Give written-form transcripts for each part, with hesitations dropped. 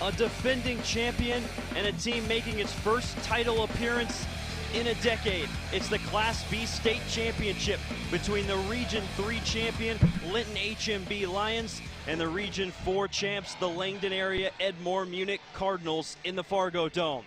a defending champion, and a team making its first title appearance in a decade. It's the Class B state championship between the Region 3 champion Linton HMB Lions and the Region 4 champs, the Langdon area Edmore Munich Cardinals in the Fargodome.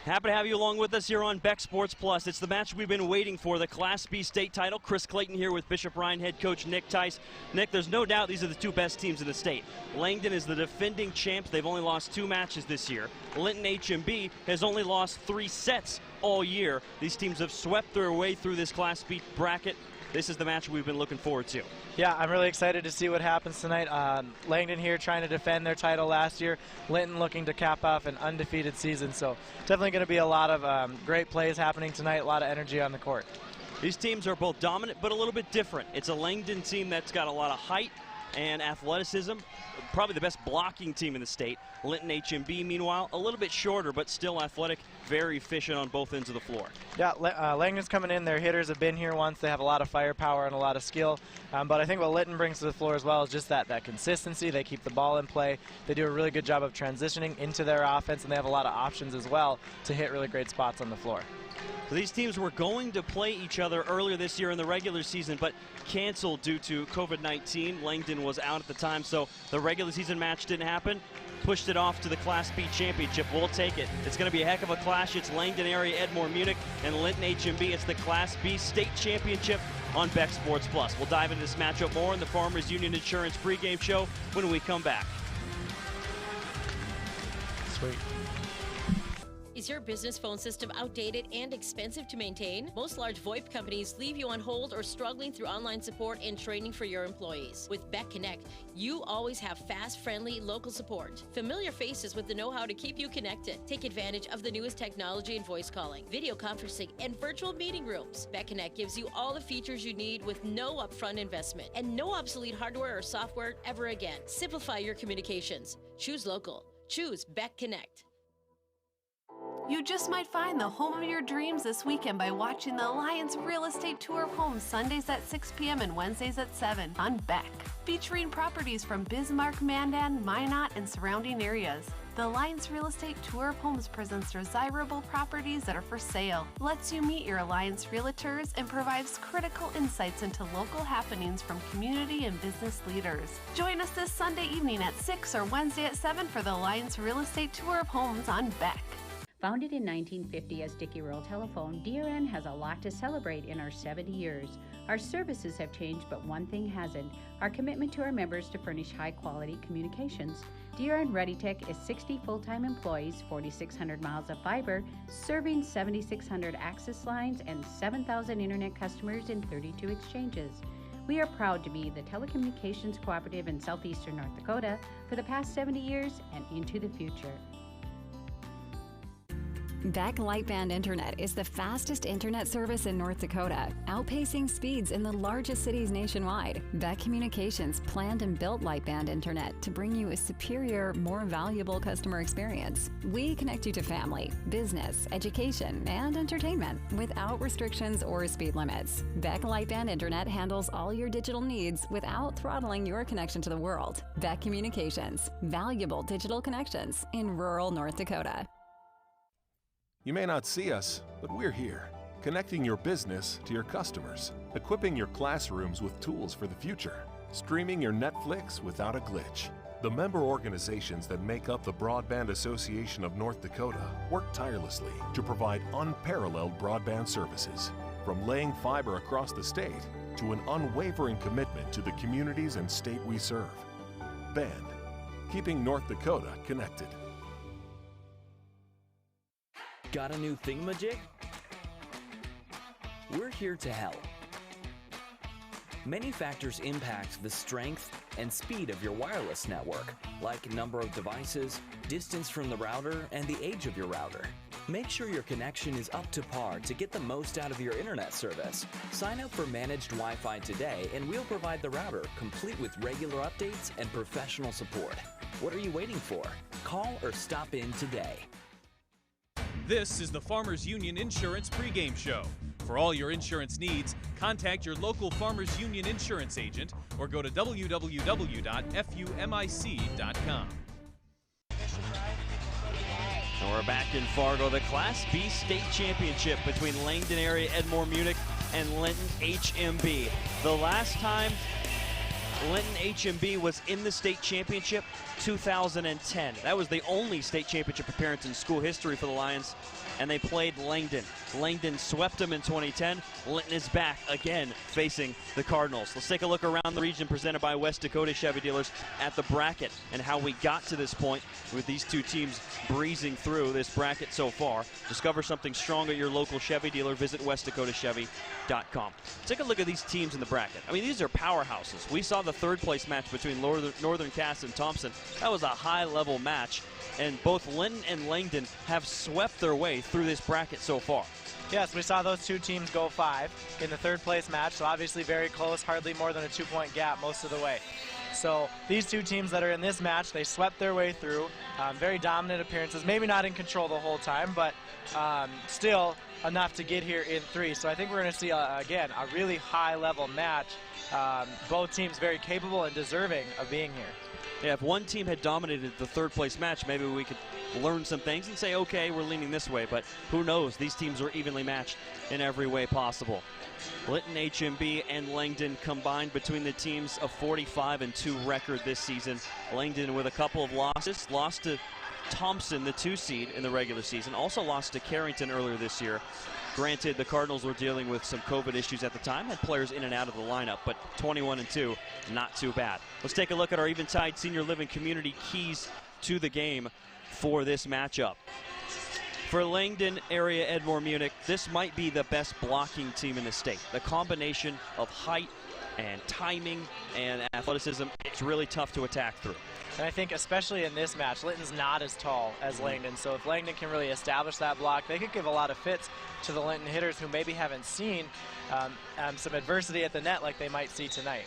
Happy to have you along with us here on Beck Sports Plus. It's the match we've been waiting for, the Class B state title. Chris Clayton here with Bishop Ryan head coach Nick Tice. Nick, there's no doubt these are the two best teams in the state. Langdon is the defending champs. They've only lost 2 matches this year. Linton HMB has only lost 3 sets all year. These teams have swept their way through this Class B bracket. This is the match we've been looking forward to. Yeah, I'm really excited to see what happens tonight. Langdon here trying to defend their title last year. Linton looking to cap off an undefeated season. So definitely going to be a lot of great plays happening tonight, a lot of energy on the court. These teams are both dominant but a little bit different. It's a Langdon team that's got a lot of height and athleticism, probably the best blocking team in the state. Linton HMB, meanwhile, a little bit shorter but still athletic, very efficient on both ends of the floor. Yeah, Langdon's coming in. Their hitters have been here once. They have a lot of firepower and a lot of skill. But I think what Linton brings to the floor as well is just that consistency. They keep the ball in play. They do a really good job of transitioning into their offense, and they have a lot of options as well to hit really great spots on the floor. So these teams were going to play each other earlier this year in the regular season, but canceled due to COVID-19. Langdon was out at the time, so the regular season match didn't happen. Pushed it off to the Class B championship. We'll take it. It's going to be a heck of a clash. It's Langdon area Edmore Munich and Linton HMB. It's the Class B state championship on Beck Sports Plus. We'll dive into this matchup more in the Farmers Union Insurance pregame show when we come back. Sweet. Is your business phone system outdated and expensive to maintain? Most large VoIP companies leave you on hold or struggling through online support and training for your employees. With Beck Connect, you always have fast, friendly, local support. Familiar faces with the know-how to keep you connected. Take advantage of the newest technology in voice calling, video conferencing, and virtual meeting rooms. Beck Connect gives you all the features you need with no upfront investment and no obsolete hardware or software ever again. Simplify your communications. Choose local. Choose Beck Connect. You just might find the home of your dreams this weekend by watching the Alliance Real Estate Tour of Homes Sundays at 6 p.m. and Wednesdays at 7 on Beck, featuring properties from Bismarck, Mandan, Minot, and surrounding areas. The Alliance Real Estate Tour of Homes presents desirable properties that are for sale, lets you meet your Alliance realtors, and provides critical insights into local happenings from community and business leaders. Join us this Sunday evening at 6 or Wednesday at 7 for the Alliance Real Estate Tour of Homes on Beck. Founded in 1950 as Dickey Rural Telephone, DRN has a lot to celebrate in our 70 years. Our services have changed, but one thing hasn't: our commitment to our members to furnish high-quality communications. DRN ReadyTech is 60 full-time employees, 4,600 miles of fiber, serving 7,600 access lines and 7,000 internet customers in 32 exchanges. We are proud to be the telecommunications cooperative in southeastern North Dakota for the past 70 years and into the future. Beck Lightband Internet is the fastest internet service in North Dakota, outpacing speeds in the largest cities nationwide. Beck Communications planned and built Lightband Internet to bring you a superior, more valuable customer experience. We connect you to family, business, education, and entertainment without restrictions or speed limits. Beck Lightband Internet handles all your digital needs without throttling your connection to the world. Beck Communications, valuable digital connections in rural North Dakota. You may not see us, but we're here, connecting your business to your customers, equipping your classrooms with tools for the future, streaming your Netflix without a glitch. The member organizations that make up the Broadband Association of North Dakota work tirelessly to provide unparalleled broadband services, from laying fiber across the state to an unwavering commitment to the communities and state we serve. BAND, keeping North Dakota connected. Got a new thingamajig? We're here to help. Many factors impact the strength and speed of your wireless network, like number of devices, distance from the router, and the age of your router. Make sure your connection is up to par to get the most out of your internet service. Sign up for Managed Wi-Fi today and we'll provide the router complete with regular updates and professional support. What are you waiting for? Call or stop in today. This is the Farmers Union Insurance pregame show. For all your insurance needs, contact your local Farmers Union insurance agent or go to www.fumic.com. And we're back in Fargo, the Class B state championship between Langdon area Edmore Munich and Linton HMB. The last time Linton HMB was in the state championship, 2010. That was the only state championship appearance in school history for the Lions, and they played Langdon. Langdon swept them in 2010. Linton is back again facing the Cardinals. Let's take a look around the region presented by West Dakota Chevy Dealers at the bracket and how we got to this point with these two teams breezing through this bracket so far. Discover something strong at your local Chevy dealer. Visit westdakotachevy.com. Take a look at these teams in the bracket. I mean, these are powerhouses. We saw the third place match between Northern Cass and Thompson. That was a high-level match, and both Linton and Langdon have swept their way through this bracket so far. Yes, we saw those two teams go 5 in the third place match, so obviously very close, hardly more than a 2-point gap most of the way. So these two teams that are in this match, they swept their way through. Very dominant appearances, maybe not in control the whole time, but still enough to get here in 3. So I think we're going to see, again, a really high-level match. Both teams very capable and deserving of being here. Yeah, if one team had dominated the third place match, maybe we could learn some things and say, okay, we're leaning this way, but who knows? These teams are evenly matched in every way possible. Linton HMB and Langdon combined between the teams a 45-2 record this season. Langdon with a couple of losses, lost to Thompson, the 2 seed in the regular season, also lost to Carrington earlier this year. Granted, the Cardinals were dealing with some COVID issues at the time, had players in and out of the lineup, but 21-2, not too bad. Let's take a look at our Eventide Senior Living Community keys to the game for this matchup. For Langdon area Edmore Munich, this might be the best blocking team in the state. The combination of height and timing and athleticism, it's really tough to attack through. And I think especially in this match, Linton's not as tall as Langdon, so if Langdon can really establish that block, they could give a lot of fits to the Linton hitters who maybe haven't seen some adversity at the net like they might see tonight.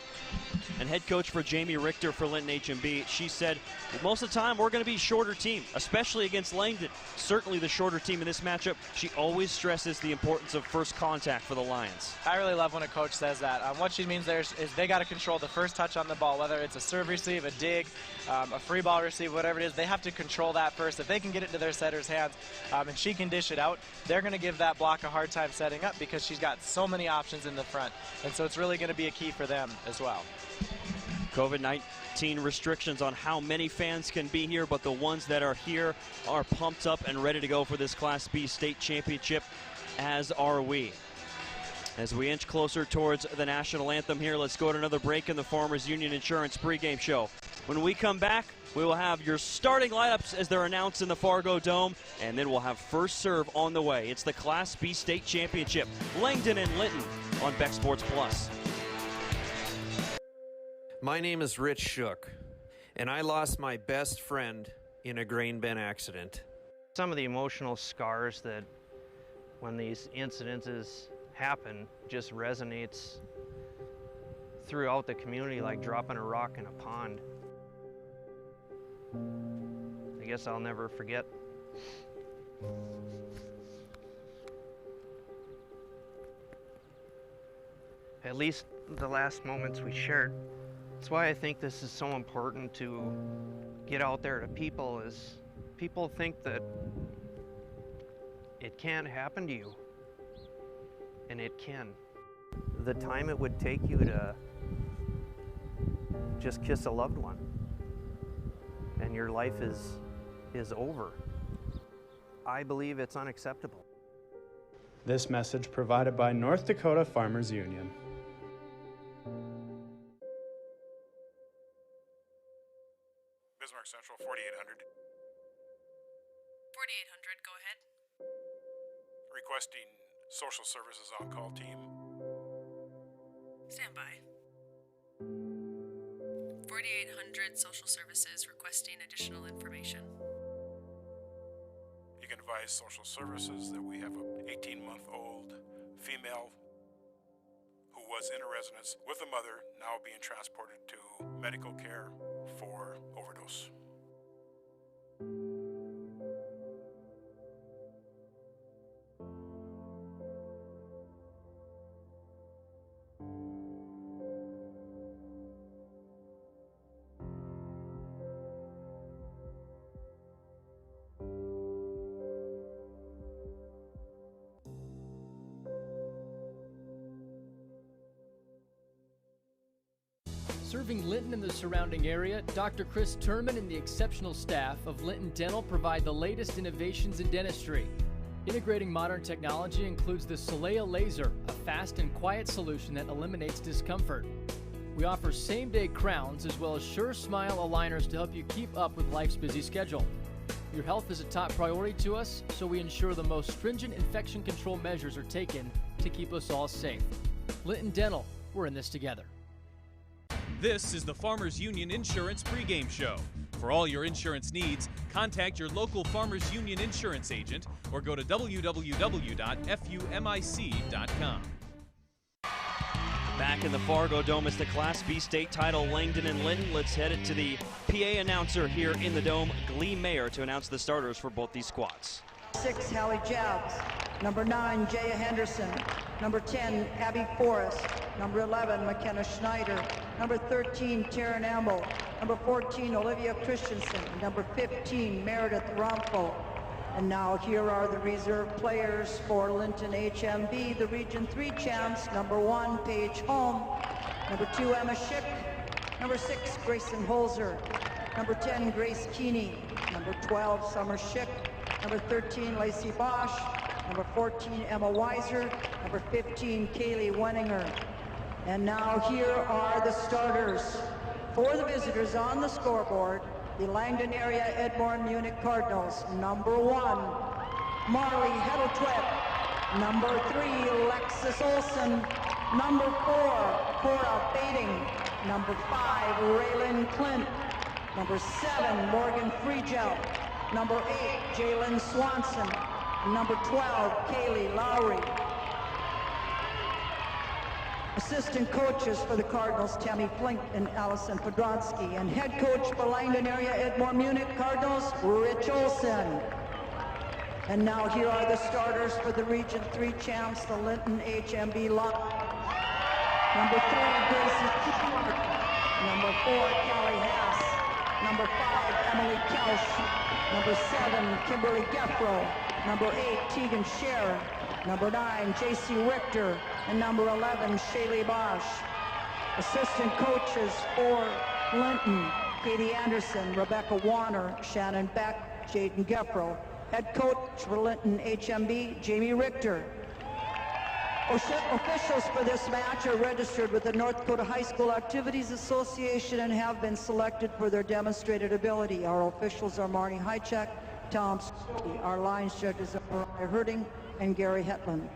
And head coach for Jamie Richter for Linton HMB, she said, most of the time we're going to be shorter team, especially against Langdon. Certainly the shorter team in this matchup. She always stresses the importance of first contact for the Lions. I really love when a coach says that. What she means there is they got to control the first touch on the ball, whether it's a serve receive, a dig, a free ball receive, whatever it is. They have to control that first. If they can get it into their setter's hands and she can dish it out, they're going to give that block a hard time setting up because she's got so many options in the front. And so it's really going to be a key for them as well. COVID-19 restrictions on how many fans can be here, but the ones that are here are pumped up and ready to go for this Class B state championship, as are we. As we inch closer towards the national anthem here, let's go to another break in the Farmers Union Insurance pregame show. When we come back, we will have your starting lineups as they're announced in the Fargodome, and then we'll have first serve on the way. It's the Class B state championship, Langdon and Linton on Beck Sports Plus. My name is Rich Shook, and I lost my best friend in a grain bin accident. Some of the emotional scars that when these incidences happen just resonates throughout the community like dropping a rock in a pond. I guess I'll never forget. At least the last moments we shared. That's why I think this is so important to get out there to people, is people think that it can't happen to you, and it can. The time it would take you to just kiss a loved one, and your life is over. I believe it's unacceptable. This message provided by North Dakota Farmers Union. Bismarck Central, 4800. 4800, go ahead. Requesting social services on-call team. Stand by. 4800 social services requesting additional information. You can advise social services that we have an 18-month-old female who was in a residence with a mother, now being transported to medical care for overdose. Serving Linton and the surrounding area, Dr. Chris Turman and the exceptional staff of Linton Dental provide the latest innovations in dentistry. Integrating modern technology includes the Solea laser, a fast and quiet solution that eliminates discomfort. We offer same-day crowns as well as Sure Smile aligners to help you keep up with life's busy schedule. Your health is a top priority to us, so we ensure the most stringent infection control measures are taken to keep us all safe. Linton Dental, we're in this together. This is the Farmers Union Insurance pregame show. For all your insurance needs, contact your local Farmers Union insurance agent or go to www.fumic.com. Back in the Fargodome is the Class B state title, Langdon and Linton. Let's head it to the PA announcer here in the Dome, Glee Mayer, to announce the starters for both these squads. 6, Hallie Jabs. Number 9, Jaya Henderson. Number 10, Abby Forrest. Number 11, McKenna Schneider. Number 13, Taryn Amble. Number 14, Olivia Christensen. Number 15, Meredith Rompo. And now here are the reserve players for Linton HMB, the Region 3 champs. Number 1, Paige Holm. Number 2, Emma Schick. Number 6, Grayson Holzer. Number 10, Grace Keeney. Number 12, Summer Schick. Number 13, Lacey Bosch. Number 14, Emma Weiser. Number 15, Kaylee Wenninger. And now here are the starters. For the visitors on the scoreboard, the Langdon area Edmore Munich Cardinals. Number 1, Marley Heddletwet. Number 3, Alexis Olson. Number 4, Cora Bating. Number 5, Raylyn Clint. Number 7, Morgan Friegel. Number 8, Jalen Swanson. Number 12, Kaylee Lowry. Assistant coaches for the Cardinals, Tammy Flink and Allison Podronsky. And head coach for Langdon area Edmore Munich Cardinals, Rich Olson. And now here are the starters for the Region 3 champs, the Linton HMB line. Number 3, Gracie Cooper. Number 4, Callie Hass. Number 5, Emily Kelsch. Number 7, Kimberly Geffro. Number 8, Tegan Scher. Number 9, J.C. Richter. And number 11, Shaylee Bosch. Assistant coaches for Linton, Katie Anderson, Rebecca Warner, Shannon Beck, Jaden Geffro. Head coach for Linton HMB, Jamie Richter. Officials for this match are registered with the North Dakota High School Activities Association and have been selected for their demonstrated ability. Our officials are Marnie Hychak, Tom Skokie. Our lines judges are Mariah Herding and Gary Helen.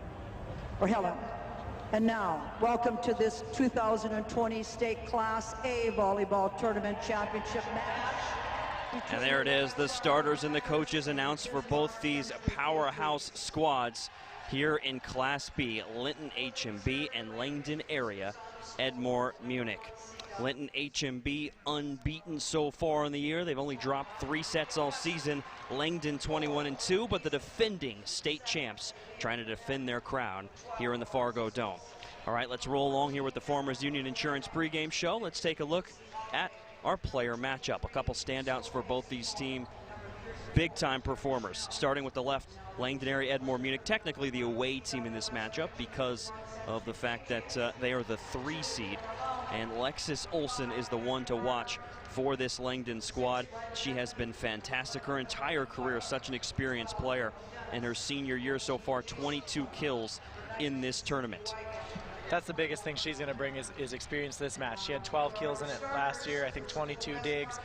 And now, welcome to this 2020 State Class A Volleyball Tournament Championship match. And there it is, the starters and the coaches announced for both these powerhouse squads here in Class B, Linton HMB and Langdon area, Edmore Munich. Linton HMB unbeaten so far in the year. They've only dropped 3 sets all season. Langdon 21-2, but the defending state champs trying to defend their crown here in the Fargodome. All right, let's roll along here with the Farmers Union Insurance pregame show. Let's take a look at our player matchup. A couple standouts for both these teams. Big-time performers. Starting with the left, Langdon area Edmore Munich, technically the away team in this matchup because of the fact that they are the 3 seed. And Lexis Olson is the one to watch for this Langdon squad. She has been fantastic her entire career, such an experienced player. In her senior year so far, 22 kills in this tournament. That's the biggest thing she's going to bring is experience this match. She had 12 kills in it last year, I think 22 digs.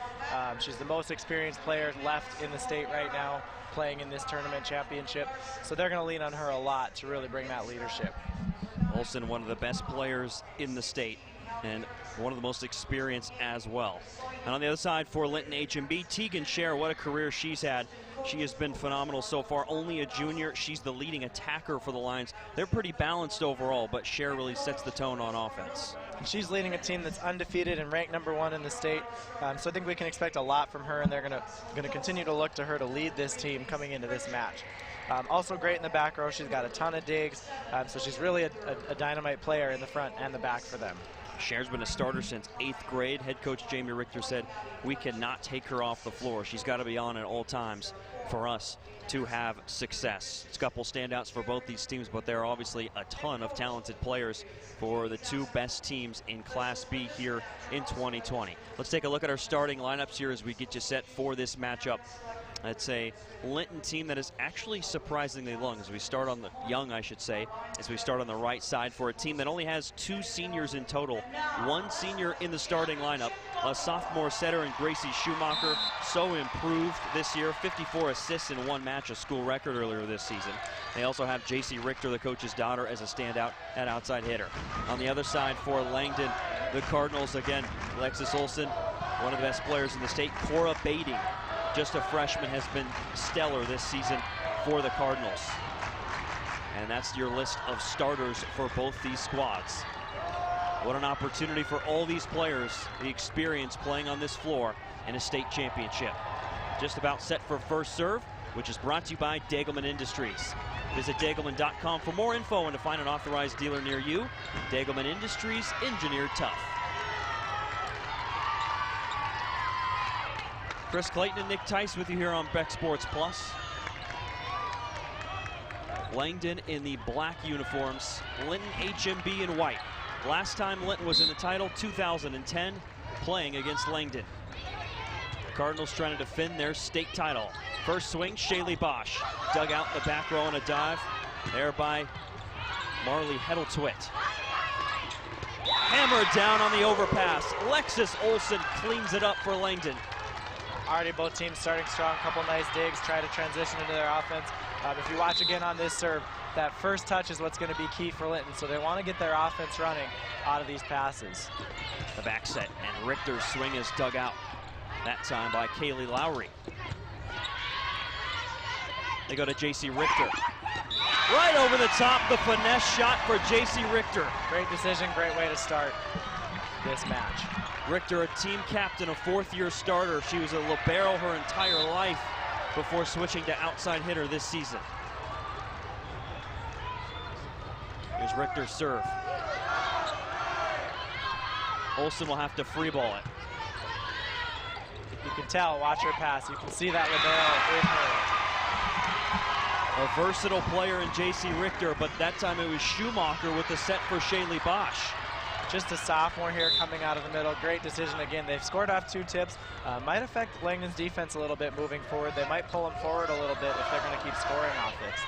She's the most experienced player left in the state right now playing in this tournament championship. So they're going to lean on her a lot to really bring that leadership. Olson, one of the best players in the state and one of the most experienced as well. And on the other side for Linton HMB, Tegan Scher, what a career she's had. She has been phenomenal so far. Only a junior. She's the leading attacker for the Lions. They're pretty balanced overall, but Scher really sets the tone on offense. She's leading a team that's undefeated and ranked #1 in the state. So I think we can expect a lot from her, and they're going to continue to look to her to lead this team coming into this match. Also great in the back row. She's got a ton of digs, so she's really a dynamite player in the front and the back for them. Cher's been a starter since 8th grade. Head coach Jamie Richter said, we cannot take her off the floor. She's got to be on at all times for us to have success. It's a couple standouts for both these teams, but there are obviously a ton of talented players for the two best teams in Class B here in 2020. Let's take a look at our starting lineups here as we get you set for this matchup. It's a Linton team that is actually surprisingly young, as we start on the as we start on the right side for a team that only has 2 seniors in total. 1 senior in the starting lineup, a sophomore setter in Gracie Schumacher, so improved this year, 54 assists in 1 match, a school record earlier this season. They also have JC Richter, the coach's daughter, as a standout at outside hitter. On the other side for Langdon, the Cardinals, again, Alexis Olsen, one of the best players in the state. Cora Bading, just a freshman, has been stellar this season for the Cardinals. And that's your list of starters for both these squads. What an opportunity for all these players, the experience playing on this floor in a state championship. Just about set for first serve, which is brought to you by Degelman Industries. Visit Degelman.com for more info and to find an authorized dealer near you. Degelman Industries, engineered tough. Chris Clayton and Nick Tice with you here on Beck Sports Plus. Langdon in the black uniforms, Linton HMB in white. Last time Linton was in the title, 2010, playing against Langdon. The Cardinals trying to defend their state title. First swing, Shaylee Bosch. Dug out in the back row on a dive, there by Marley Heddletwit. Hammered down on the overpass. Alexis Olsen cleans it up for Langdon. Already both teams starting strong, couple nice digs, try to transition into their offense. If you watch again on this serve, that first touch is what's going to be key for Linton, so they want to get their offense running out of these passes. The back set, and Richter's swing is dug out, that time by Kaylee Lowry. They go to JC Richter. Right over the top, the finesse shot for JC Richter. Great decision, great way to start this match. Richter, a team captain, a 4th-year starter. She was a libero her entire life before switching to outside hitter this season. Here's Richter's serve. Olsen will have to free ball it. You can tell, watch her pass. You can see that libero in her. A versatile player in JC Richter, but that time it was Schumacher with the set for Shaylee Bosch. Just a sophomore here coming out of the middle. Great decision again. They've scored off 2 tips. Might affect Langdon's defense a little bit moving forward. They might pull them forward a little bit if they're going to keep scoring off this.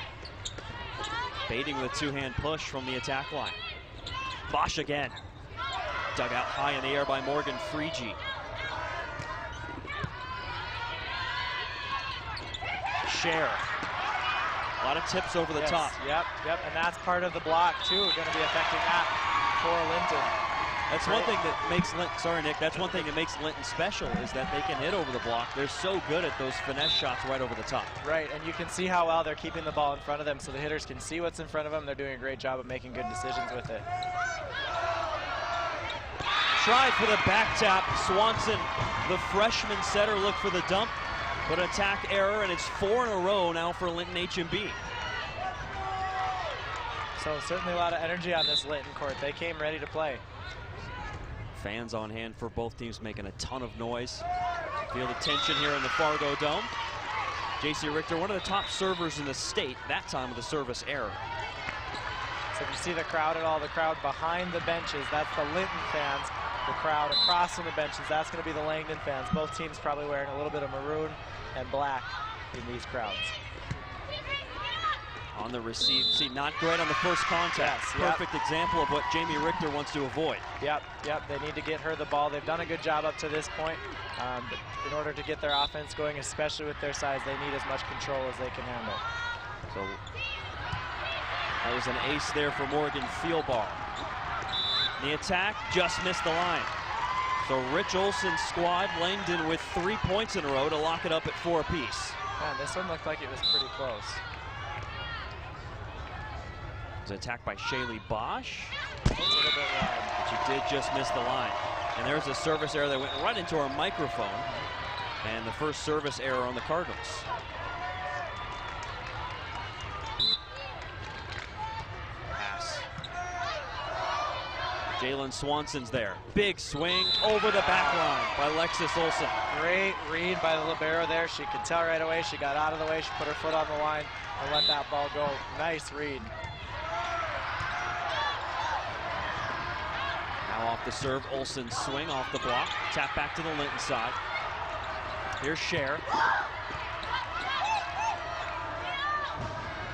Baiting with a 2-hand push from the attack line. Bosch again. Dug out high in the air by Morgan Freege. Cher. A lot of tips over the top. Yep, and that's part of the block too. Going to be affecting that for Linton. That's one thing that makes Linton, sorry Nick, that's one thing that makes Linton special, is that they can hit over the block. They're so good at those finesse shots right over the top. Right, and you can see how well they're keeping the ball in front of them so the hitters can see what's in front of them. They're doing a great job of making good decisions with it. Tried for the back tap. Swanson, the freshman setter, looked for the dump, but attack error, and it's 4 in a row now for Linton HMB. So certainly a lot of energy on this Linton court. They came ready to play. Fans on hand for both teams making a ton of noise. Feel the tension here in the Fargodome. JC Richter, one of the top servers in the state, that time with a service error. So if you see the crowd at all, the crowd behind the benches, that's the Linton fans. The crowd across from the benches, that's going to be the Langdon fans. Both teams probably wearing a little bit of maroon and black in these crowds. On the receive, see, not great on the first contact. Yes, perfect example of what Jamie Richter wants to avoid. Yep, they need to get her the ball. They've done a good job up to this point. But in order to get their offense going, especially with their size, they need as much control as they can handle. So that was an ace there for Morgan Fieldbar. The attack just missed the line. So Rich Olsen's squad, Langdon with 3 points in a row to lock it up at 4 apiece. Man, this one looked like it was pretty close. It was attacked by Shaylee Bosch. A little bit wide. But she did just miss the line. And there's a service error that went right into our microphone. And the first service error on the Cardinals. Pass. Jalen Swanson's there. Big swing over the back line by Lexus Olsen. Great read by the libero there. She could tell right away. She got out of the way. She put her foot on the line and let that ball go. Nice read. Now off the serve, Olsen swing off the block. Tap back to the Linton side. Here's Cher.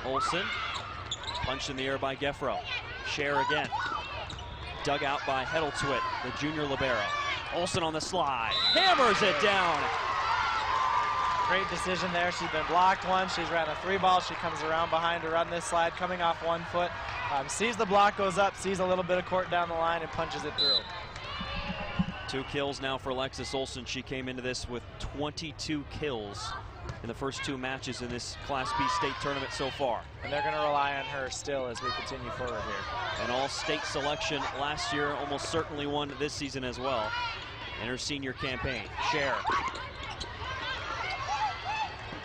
Olsen, punched in the air by Geffro. Cher again. Dug out by Heddletwit, the junior libero. Olsen on the slide, hammers it down. Great decision there. She's been blocked once. She's ran a 3-ball. She comes around behind to run this slide, coming off 1 foot. Sees the block, goes up, sees a little bit of court down the line, and punches it through. 2 kills now for Lexus Olsen. She came into this with 22 kills in the first 2 matches in this Class B state tournament so far. And they're going to rely on her still as we continue forward here. An all-state selection last year, almost certainly one this season as well in her senior campaign. Cher.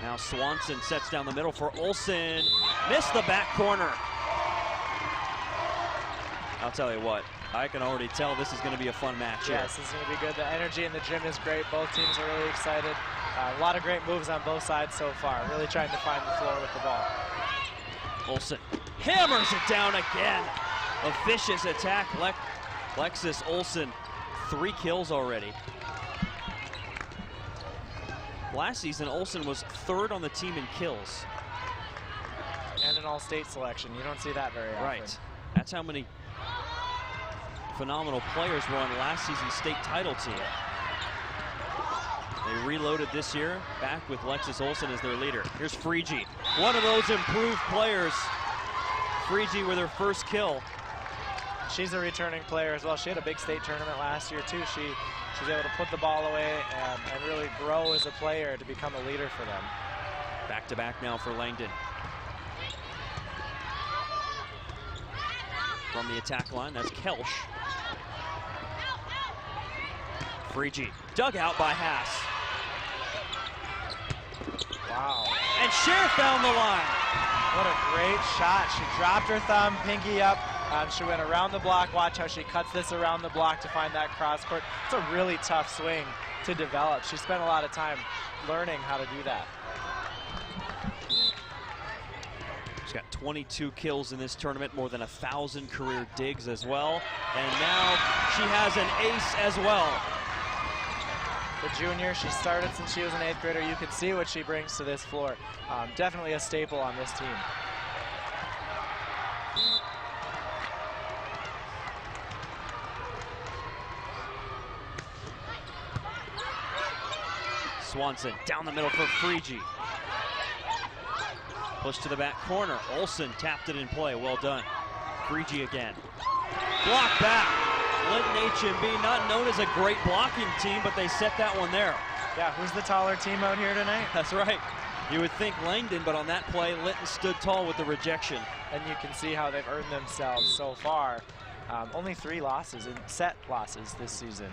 Now Swanson sets down the middle for Olsen. Missed the back corner. I'll tell you what, I can already tell this is going to be a fun match here. Yes, this is going to be good. The energy in the gym is great. Both teams are really excited. A lot of great moves on both sides so far. Really trying to find the floor with the ball. Olsen hammers it down again. A vicious attack. Lexus Olsen, 3 kills already. Last season, Olsen was 3rd on the team in kills. And an all-state selection. You don't see that very often. Right. That's how many phenomenal players were on last season's state title team. They reloaded this year, back with Lexus Olsen as their leader. Here's Frege, one of those improved players. Frege with her first kill. She's a returning player as well. She had a big state tournament last year too. She was able to put the ball away and really grow as a player to become a leader for them. Back to back now for Langdon. From the attack line, that's Kelsch. Frege, dug out by Haas. Wow. And Cher found the line. What a great shot. She dropped her thumb, pinky up. She went around the block. Watch how she cuts this around the block to find that cross court. It's a really tough swing to develop. She spent a lot of time learning how to do that. She's got 22 kills in this tournament, more than 1,000 career digs as well. And now she has an ace as well. The junior, she started since she was an 8th grader. You can see what she brings to this floor. Definitely a staple on this team. Swanson down the middle for Frege. Push to the back corner. Olsen tapped it in play. Well done. Frege again. Block back. Linton HMB, not known as a great blocking team, but they set that one there. Yeah, who's the taller team out here tonight? That's right. You would think Langdon, but on that play, Linton stood tall with the rejection. And you can see how they've earned themselves so far. Only 3 losses, in set losses this season.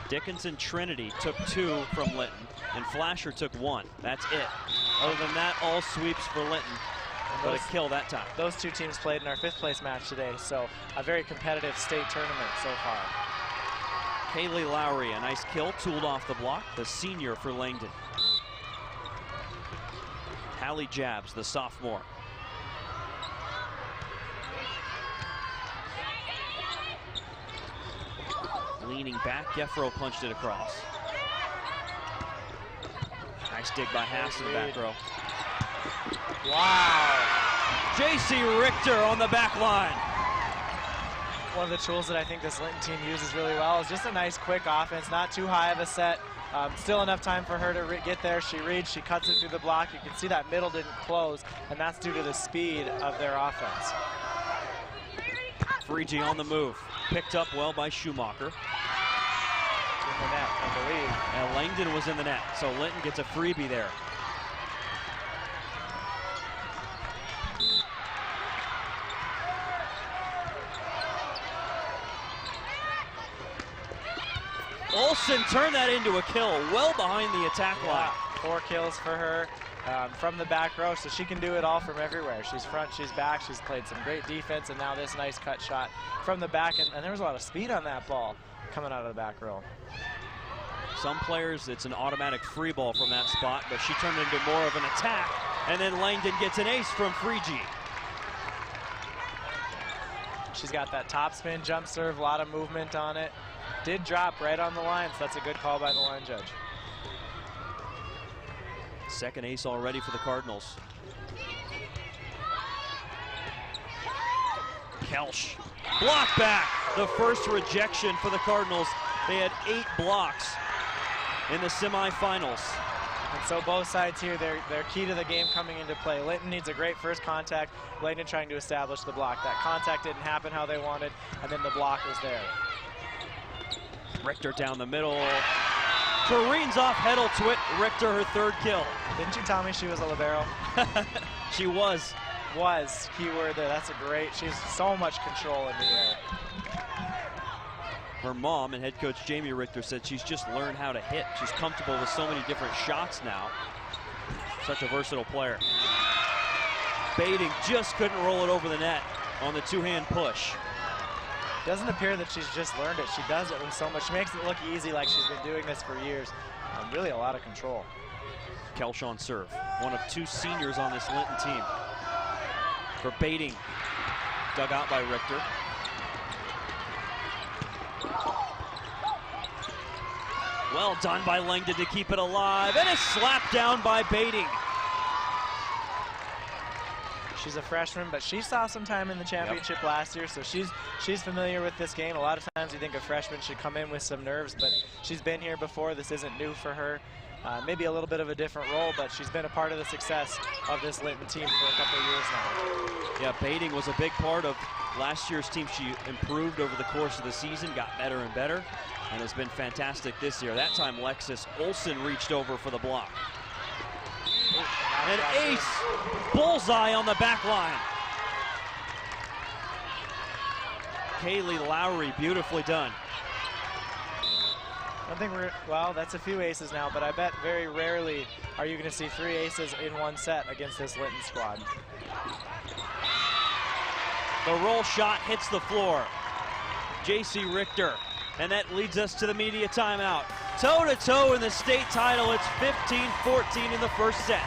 Dickinson Trinity took 2 from Linton, and Flasher took 1. That's it. Other than that, all sweeps for Linton. But a kill that time. Those 2 teams played in our 5th place match today, so a very competitive state tournament so far. Kaylee Lowry, a nice kill, tooled off the block, the senior for Langdon. Hallie Jabs, the sophomore. Leaning back, Geffro punched it across. Nice dig by Haas in the back row. Wow. J.C. Richter on the back line. One of the tools that I think this Linton team uses really well is just a nice quick offense, not too high of a set. Still enough time for her to get there. She reads, she cuts it through the block. You can see that middle didn't close, and that's due to the speed of their offense. Frege on the move. Picked up well by Schumacher. In the net, I believe. And Langdon was in the net, so Linton gets a freebie there. Olsen turned that into a kill, well behind the attack line. 4 kills for her. from the back row, so she can do it all from everywhere. She's front, she's back, she's played some great defense, and now this nice cut shot from the back, and there was a lot of speed on that ball coming out of the back row. Some players, it's an automatic free ball from that spot, but she turned it into more of an attack, and then Langdon gets an ace from Freegee. She's got that top spin jump serve, a lot of movement on it. Did drop right on the line, so that's a good call by the line judge. Second ace already for the Cardinals. Kelsch, block back. The first rejection for the Cardinals. They had 8 blocks in the semifinals. And so both sides here, they're key to the game coming into play. Linton needs a great first contact. Langdon trying to establish the block. That contact didn't happen how they wanted, and then the block was there. Richter down the middle. Careens off Hedl to it. Richter, her 3rd kill. Didn't you tell me she was a libero? She was. Was, keyword there. That's a great, she's so much control in the air. Her mom and head coach Jamie Richter said she's just learned how to hit. She's comfortable with so many different shots now. Such a versatile player. Baiting just couldn't roll it over the net on the 2-hand push. Doesn't appear that she's just learned it. She does it with so much. She makes it look easy, like she's been doing this for years. Really a lot of control. Kelsch on serve. One of 2 seniors on this Linton team. For Baiting. Dug out by Richter. Well done by Langdon to keep it alive, and a slap down by Baiting. She's a freshman, but she saw some time in the championship last year, so she's familiar with this game. A lot of times you think a freshman should come in with some nerves, but she's been here before. This isn't new for her. Maybe a little bit of a different role, but she's been a part of the success of this Linton team for a couple of years now. Yeah, Baiting was a big part of last year's team. She improved over the course of the season, got better and better, and has been fantastic this year. That time, Lexus Olsen reached over for the block. An ace, bullseye on the back line. Kaylee Lowry, beautifully done. I think well, that's a few aces now, but I bet very rarely are you going to see 3 aces in one set against this Linton squad. The roll shot hits the floor. J.C. Richter, and that leads us to the media timeout. Toe-to-toe in the state title. It's 15-14 in the first set.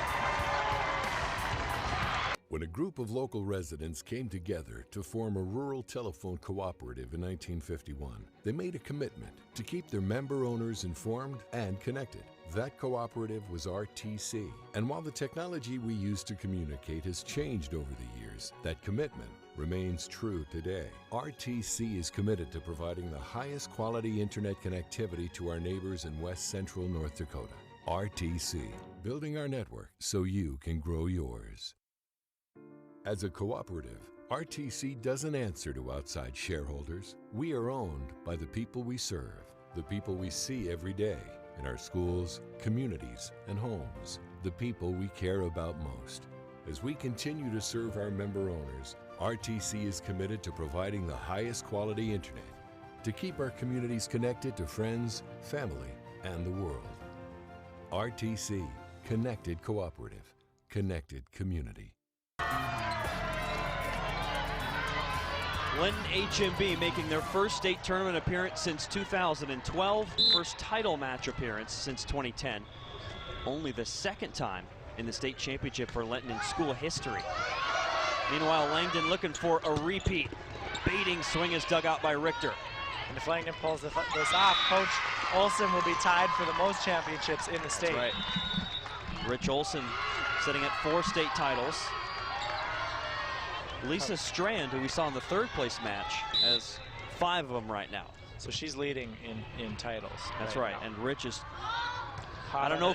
When a group of local residents came together to form a rural telephone cooperative in 1951, they made a commitment to keep their member owners informed and connected. That cooperative was RTC. And while the technology we use to communicate has changed over the years, that commitment remains true today. RTC is committed to providing the highest quality internet connectivity to our neighbors in West Central North Dakota. RTC, building our network so you can grow yours. As a cooperative, RTC doesn't answer to outside shareholders. We are owned by the people we serve, the people we see every day in our schools, communities, and homes, the people we care about most. As we continue to serve our member owners, RTC is committed to providing the highest quality internet to keep our communities connected to friends, family, and the world. RTC, Connected Cooperative, Connected Community. Linton HMB making their first state tournament appearance since 2012, first title match appearance since 2010. Only the 2nd time in the state championship for Linton in school history. Meanwhile, Langdon looking for a repeat. Baiting swing is dug out by Richter. And if Langdon pulls this off, Coach Olsen will be tied for the most championships in the state. Right. Rich Olsen sitting at 4 state titles. Lisa Strand, who we saw in the 3rd place match, has 5 of them right now. So she's leading in titles. That's right. And Rich is hot. I don't know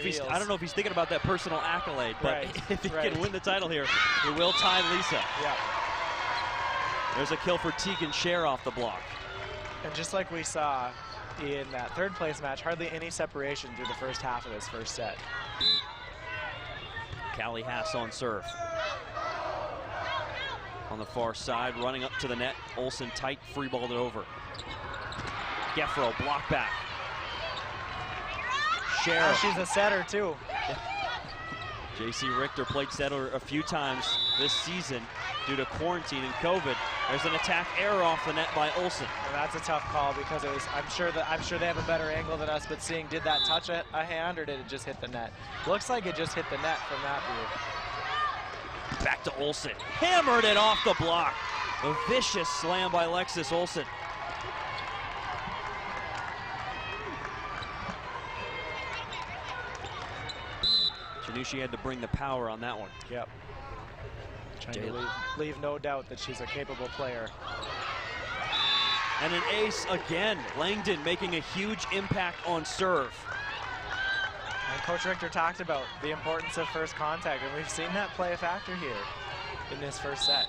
if he's thinking about that personal accolade, but if he can win the title here, he will tie Lisa. Yeah. There's a kill for Tegan Scher off the block. And just like we saw in that 3rd place match, hardly any separation through the first half of this first set. Callie Haas on serve. On the far side, running up to the net. Olsen tight, free-balled it over. Geffro, block back. Scher. Oh, she's a setter, too. J.C. Richter played Settler a few times this season due to quarantine and COVID. There's an attack error off the net by Olsen. And that's a tough call because it was. I'm sure they have a better angle than us. But seeing, did that touch a hand or did it just hit the net? Looks like it just hit the net from that view. Back to Olsen. Hammered it off the block. A vicious slam by Alexis Olsen. She had to bring the power on that one. Yep. Trying to leave no doubt that she's a capable player. And an ace again. Langdon making a huge impact on serve. And Coach Richter talked about the importance of first contact, and we've seen that play a factor here in this first set.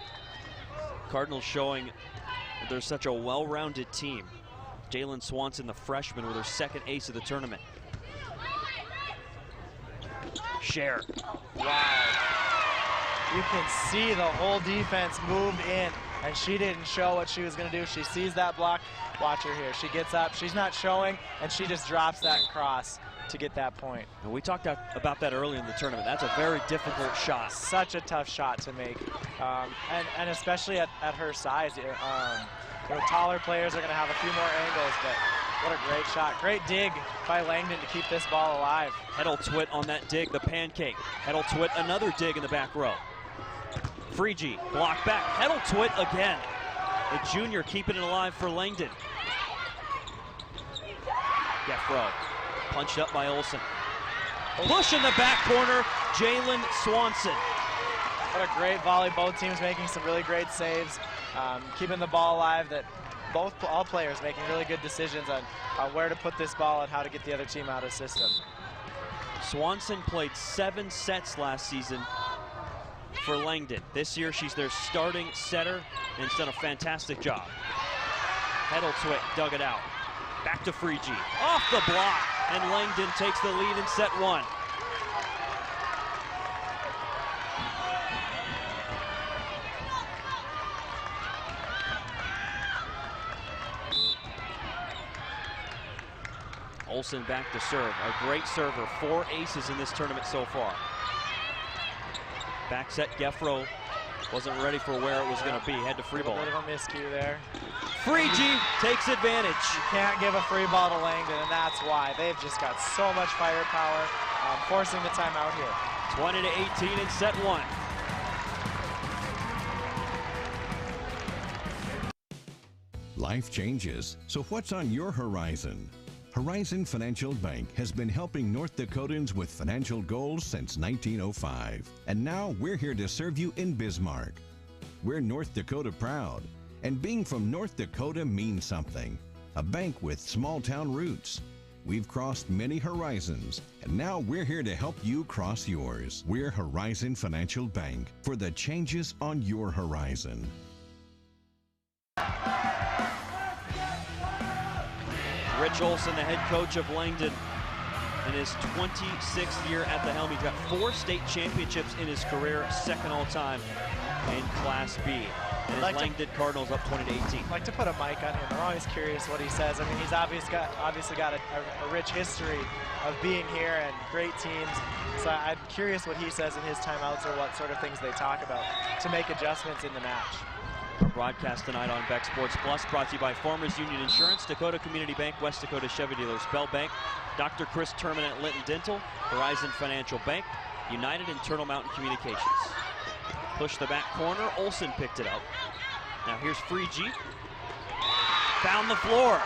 Cardinals showing that they're such a well-rounded team. Jalen Swanson, the freshman, with her second ace of the tournament. Share. Wow. You can see the whole defense moved in, and she didn't show what she was going to do. She sees that block. Watch her here. She gets up. She's not showing, and she just drops that cross to get that point. And we talked about that early in the tournament. That's a very difficult shot. Such a tough shot to make, and especially at her size. Taller players are going to have a few more angles, but what a great shot. Great dig by Langdon to keep this ball alive. Heddle-Twit on that dig, the pancake. Heddle-Twit, another dig in the back row. Freegee, block back. Heddle-Twit again. The junior keeping it alive for Langdon. Geffro, punched up by Olsen. Push in the back corner, Jalen Swanson. What a great volley. Both teams making some really great saves, keeping the ball alive. That all players making really good decisions on where to put this ball and how to get the other team out of system. Swanson played 7 sets last season for Langdon. This year she's their starting setter and has done a fantastic job. Heddle-Twit dug it out. Back to Freegee. Off the block, and Langdon takes the lead in set 1. Olsen back to serve. A great server. 4 aces in this tournament so far. Back set, Geffro wasn't ready for where it was going to be. Had to free ball. A bit of a miscue there. Freegee takes advantage. You can't give a free ball to Langdon, and that's why. They've just got so much firepower, forcing the timeout here. 20-18 in set 1. Life changes, so what's on your horizon? Horizon Financial Bank has been helping North Dakotans with financial goals since 1905. And now we're here to serve you in Bismarck. We're North Dakota proud, and being from North Dakota means something. A bank with small town roots. We've crossed many horizons, and now we're here to help you cross yours. We're Horizon Financial Bank for the changes on your horizon. Rich Olsen, the head coach of Langdon, in his 26th year at the helm. He's got 4 state championships in his career, second all time in Class B. And his Langdon Cardinals up 20-18. I'd like to put a mic on him. I'm always curious what he says. I mean, he's obviously got a rich history of being here and great teams. So I'm curious what he says in his timeouts or what sort of things they talk about to make adjustments in the match. Our broadcast tonight on Beck Sports Plus brought to you by Farmers Union Insurance, Dakota Community Bank, West Dakota Chevy Dealers, Bell Bank, Dr. Chris Terman at Linton Dental, Horizon Financial Bank, United and Turtle Mountain Communications. Push the back corner, Olsen picked it up. Now here's Freegee. Found the floor.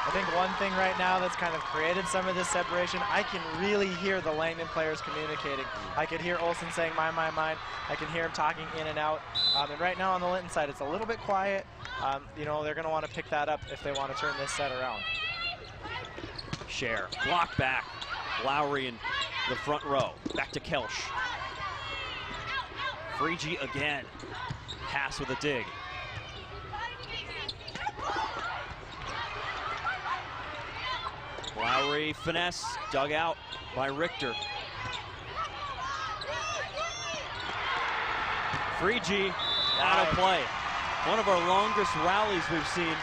I think one thing right now that's kind of created some of this separation, I can really hear the Langdon players communicating. I could hear Olsen saying, my. I can hear him talking in and out. And right now on the Linton side, it's a little bit quiet. You know, they're going to want to pick that up if they want to turn this set around. Share, block back. Lowry in the front row. Back to Kelsch. Freegee again. Pass with a dig. Lowry finesse, dug out by Richter. Freegee out of play. One of our longest rallies we've seen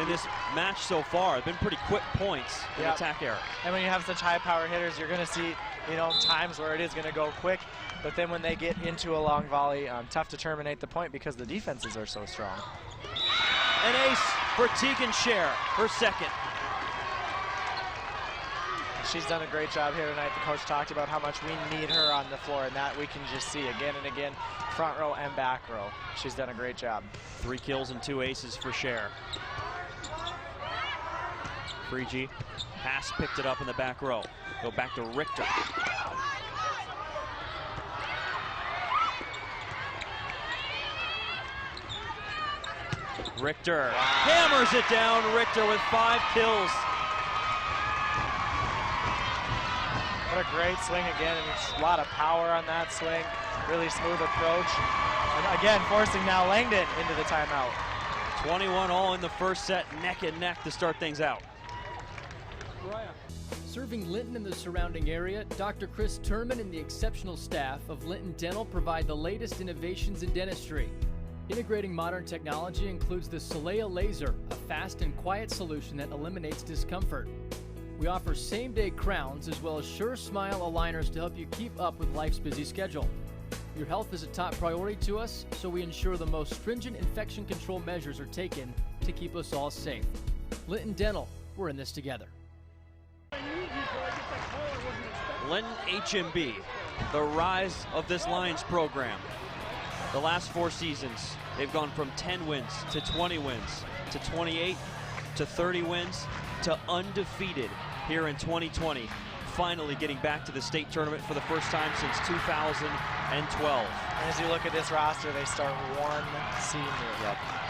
in this match so far. It's been pretty quick points in attack era. And when you have such high power hitters, you're going to see, you know, times where it is going to go quick. But then when they get into a long volley, tough to terminate the point because the defenses are so strong. An ace for Tegan Scher, her second. She's done a great job here tonight. The coach talked about how much we need her on the floor, and that we can just see again and again, front row and back row. She's done a great job. 3 kills and 2 aces for Scher. Frege, pass picked it up in the back row. Go back to Richter. Richter hammers it down. Richter with 5 kills. What a great swing again, and there's a lot of power on that swing. Really smooth approach. And again, forcing now Langdon into the timeout. 21 all in the first set, neck and neck to start things out. Serving Linton and the surrounding area, Dr. Chris Turman and the exceptional staff of Linton Dental provide the latest innovations in dentistry. Integrating modern technology includes the Soleil laser, a fast and quiet solution that eliminates discomfort. We offer same-day crowns as well as Sure Smile aligners to help you keep up with life's busy schedule. Your health is a top priority to us, so we ensure the most stringent infection control measures are taken to keep us all safe. Linton Dental, we're in this together. Linton HMB, the rise of this Lions program. The last 4 seasons, they've gone from 10 wins to 20 wins to 28 to 30 wins to undefeated here in 2020. Finally getting back to the state tournament for the first time since 2012. And as you look at this roster, they start 1 senior.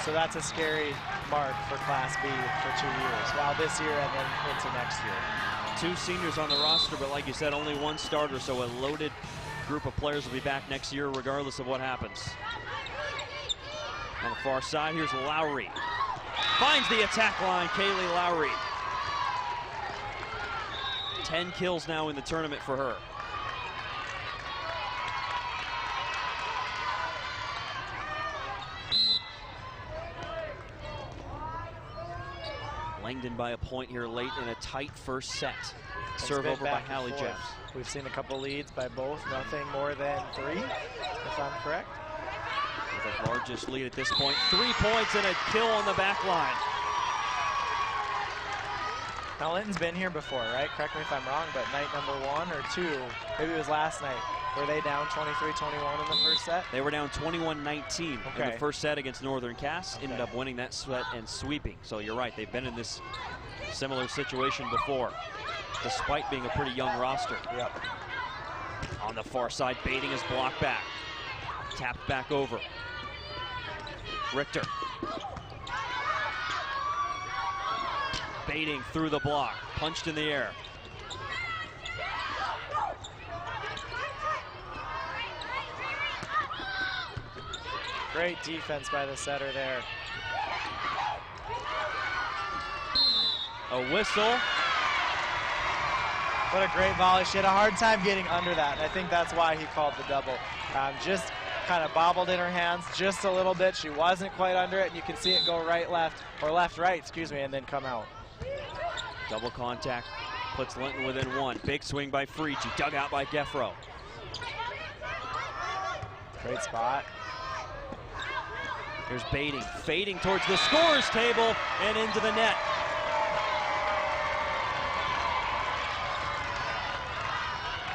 So that's a scary mark for Class B for 2 years. Well, this year and then into next year. 2 seniors on the roster, but like you said, only 1 starter, so a loaded group of players will be back next year regardless of what happens. On the far side, here's Lowry. Finds the attack line, Kaylee Lowry. 10 kills now in the tournament for her. Langdon by a point here late in a tight first set. Serve over by Hallie Jeffs. We've seen a couple leads by both, nothing more than 3, if I'm correct. The largest lead at this point. 3 points and a kill on the back line. Now Linton's been here before, right? Correct me if I'm wrong, but night number 1 or 2, maybe it was last night. Were they down 23-21 in the first set? They were down 21-19 in the first set against Northern Cass. Ended up winning that set and sweeping. So you're right, they've been in this similar situation before, despite being a pretty young roster. On the far side, baiting his block back. Tapped back over. Richter. Baiting through the block, punched in the air. Great defense by the setter there. A whistle. What a great volley. She had a hard time getting under that. I think that's why he called the double. Just kind of bobbled in her hands just a little bit. She wasn't quite under it, and you can see it go right, left, or left, right, excuse me, and then come out. Double contact puts Linton within 1. Big swing by Frege, dug out by Geffro. Great spot. Here's Baiting, fading towards the scorer's table and into the net.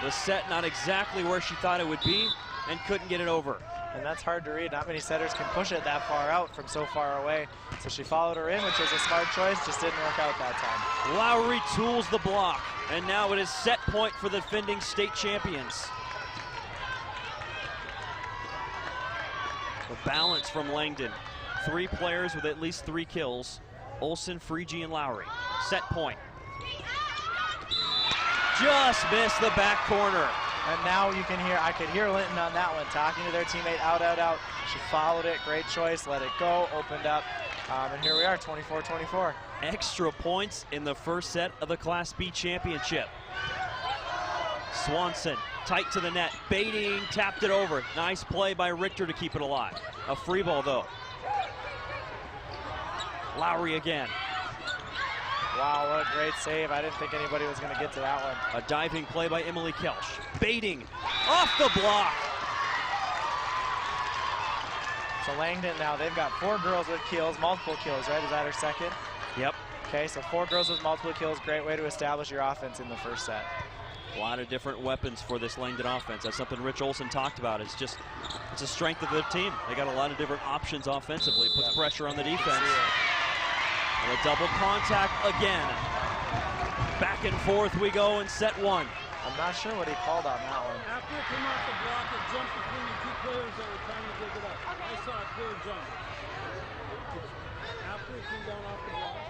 The set not exactly where she thought it would be and couldn't get it over. And that's hard to read. Not many setters can push it that far out from so far away. So she followed her in, which was a smart choice, just didn't work out that time. Lowry tools the block, and now it is set point for the defending state champions. The balance from Langdon. 3 players with at least 3 kills. Olsen, Frege, and Lowry. Set point. Just missed the back corner. And now you can hear, I could hear Linton on that one, talking to their teammate, out, out, out. She followed it, great choice, let it go, opened up, and here we are, 24-24. Extra points in the first set of the Class B championship. Swanson, tight to the net, Baiting, tapped it over. Nice play by Richter to keep it alive. A free ball though. Lowry again. Wow, what a great save. I didn't think anybody was going to get to that one. A diving play by Emily Kelsch. Baiting off the block. So Langdon now, they've got 4 girls with kills, multiple kills, right? Is that her second? Yep. Okay, so 4 girls with multiple kills. Great way to establish your offense in the first set. A lot of different weapons for this Langdon offense. That's something Rich Olson talked about. It's a strength of the team. They got a lot of different options offensively. Puts pressure on the defense. And a double contact again. Back and forth we go in set 1. I'm not sure what he called on that one. After it came off the block, it jumped between the 2 players that were trying to dig it up. I saw a clear jump. After it came down off the block,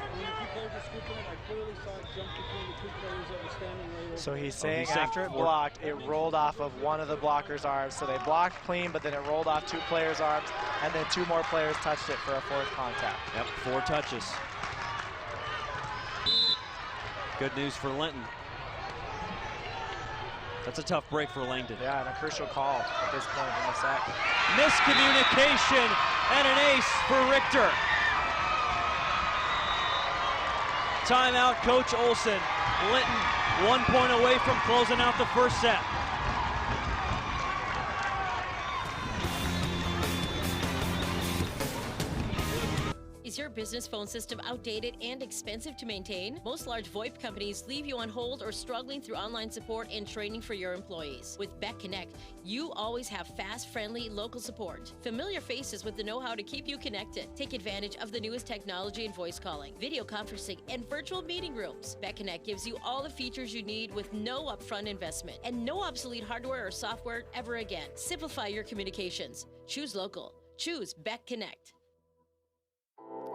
when the 2 players were scooping it, I clearly saw it jump between the 2 players that were standing right over. So he's saying after it blocked, it rolled off of one of the blockers' arms. So they blocked clean, but then it rolled off 2 players' arms, and then 2 more players touched it for a 4th contact. Yep, 4 touches. Good news for Linton. That's a tough break for Langdon. Yeah, and a crucial call at this point in the set. Miscommunication and an ace for Richter. Timeout, Coach Olson. Linton 1 point away from closing out the first set. Is your business phone system outdated and expensive to maintain? Most large VoIP companies leave you on hold or struggling through online support and training for your employees. With Beck Connect, you always have fast, friendly, local support. Familiar faces with the know-how to keep you connected. Take advantage of the newest technology in voice calling, video conferencing, and virtual meeting rooms. Beck Connect gives you all the features you need with no upfront investment and no obsolete hardware or software ever again. Simplify your communications. Choose local. Choose Beck Connect.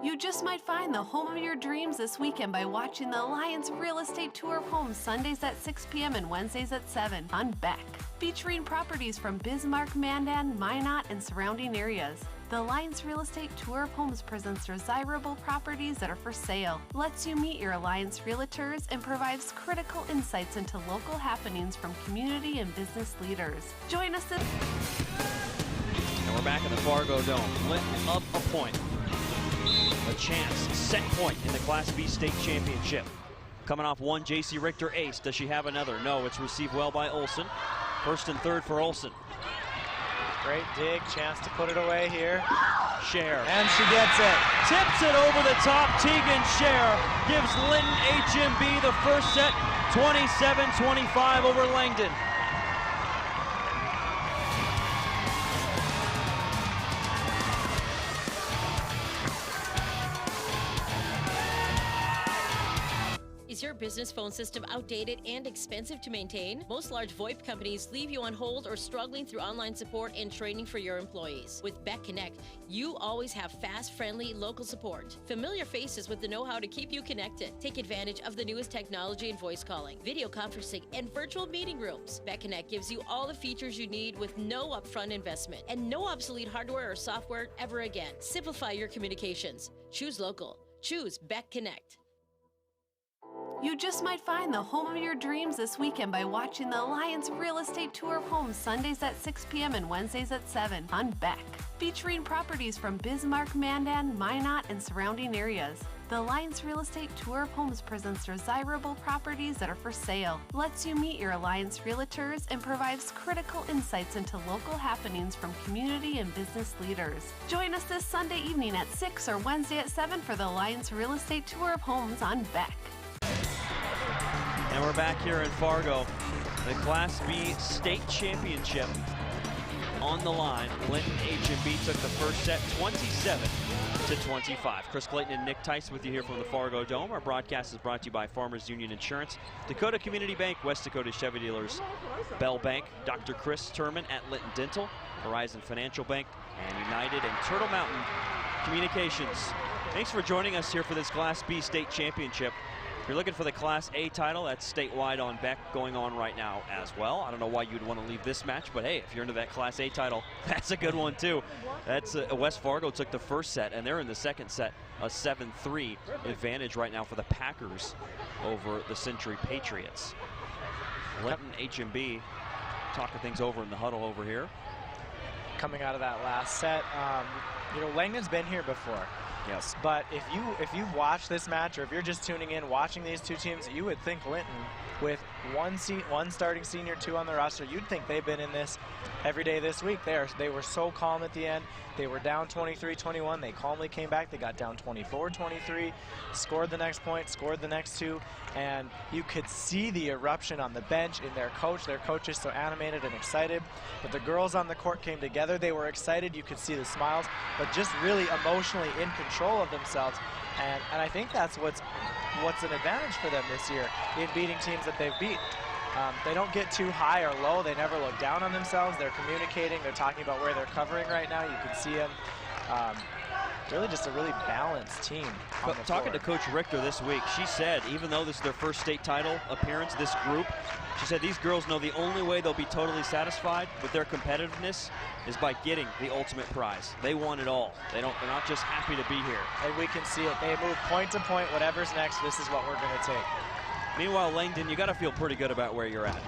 You just might find the home of your dreams this weekend by watching the Alliance Real Estate Tour of Homes Sundays at 6 p.m. and Wednesdays at 7 on Beck. Featuring properties from Bismarck, Mandan, Minot, and surrounding areas. The Alliance Real Estate Tour of Homes presents desirable properties that are for sale, lets you meet your Alliance realtors, and provides critical insights into local happenings from community and business leaders. Join us this... And we're back in the Fargodome. Linton up a point. A chance, set point in the Class B state championship. Coming off 1 J.C. Richter ace. Does she have another? No, it's received well by Olson. 1st and 3rd for Olson. Great dig, chance to put it away here. Scher. And she gets it. Tips it over the top. Tegan Scher gives Linton HMB the first set, 27-25 over Langdon. Is your business phone system outdated and expensive to maintain? Most large VoIP companies leave you on hold or struggling through online support and training for your employees. With Beck Connect, you always have fast, friendly, local support. Familiar faces with the know-how to keep you connected. Take advantage of the newest technology in voice calling, video conferencing, and virtual meeting rooms. Beck Connect gives you all the features you need with no upfront investment and no obsolete hardware or software ever again. Simplify your communications. Choose local. Choose Beck Connect. You just might find the home of your dreams this weekend by watching the Alliance Real Estate Tour of Homes Sundays at 6 p.m. and Wednesdays at 7 on Beck. Featuring properties from Bismarck, Mandan, Minot, and surrounding areas. The Alliance Real Estate Tour of Homes presents desirable properties that are for sale, lets you meet your Alliance realtors, and provides critical insights into local happenings from community and business leaders. Join us this Sunday evening at 6 or Wednesday at 7 for the Alliance Real Estate Tour of Homes on Beck. And we're back here in Fargo. The Class B state championship on the line. Linton HMB took the first set 27-25. Chris Clayton and Nick Tice with you here from the Fargodome. Our broadcast is brought to you by Farmers Union Insurance, Dakota Community Bank, West Dakota Chevy Dealers, Bell Bank, Dr. Chris Turman at Linton Dental, Horizon Financial Bank, and United and Turtle Mountain Communications. Thanks for joining us here for this Class B state championship. If you're looking for the Class A title, that's statewide on Beck going on right now as well. I don't know why you'd want to leave this match, but hey, if you're into that Class A title, that's a good one too. That's West Fargo took the first set, and they're in the second set, a 7-3 advantage right now for the Packers over the Century Patriots. Linton HMB talking things over in the huddle over here. Coming out of that last set, you know, Langdon's been here before. Yes. But if you watch this match, or if you're just tuning in watching these two teams, you would think Linton, with one starting senior, 2 on the roster, you'd think they've been in this every day this week. They were so calm at the end. They were down 23-21. They calmly came back. They got down 24-23, scored the next point, scored the next 2, and you could see the eruption on the bench in their coach. Their coach is so animated and excited. But the girls on the court came together. They were excited. You could see the smiles, but just really emotionally in control of themselves. And I think that's what's an advantage for them this year in beating teams that they've beat. They don't get too high or low. They never look down on themselves. They're communicating. They're talking about where they're covering right now. You can see them. Really just a really balanced team. But talking to Coach Richter this week, she said, even though this is their first state title appearance, this group, she said these girls know the only way they'll be totally satisfied with their competitiveness is by getting the ultimate prize. They want it all. They're not just happy to be here. And we can see it. They move point to point. Whatever's next, this is what we're going to take. Meanwhile, Langdon, you got to feel pretty good about where you're at.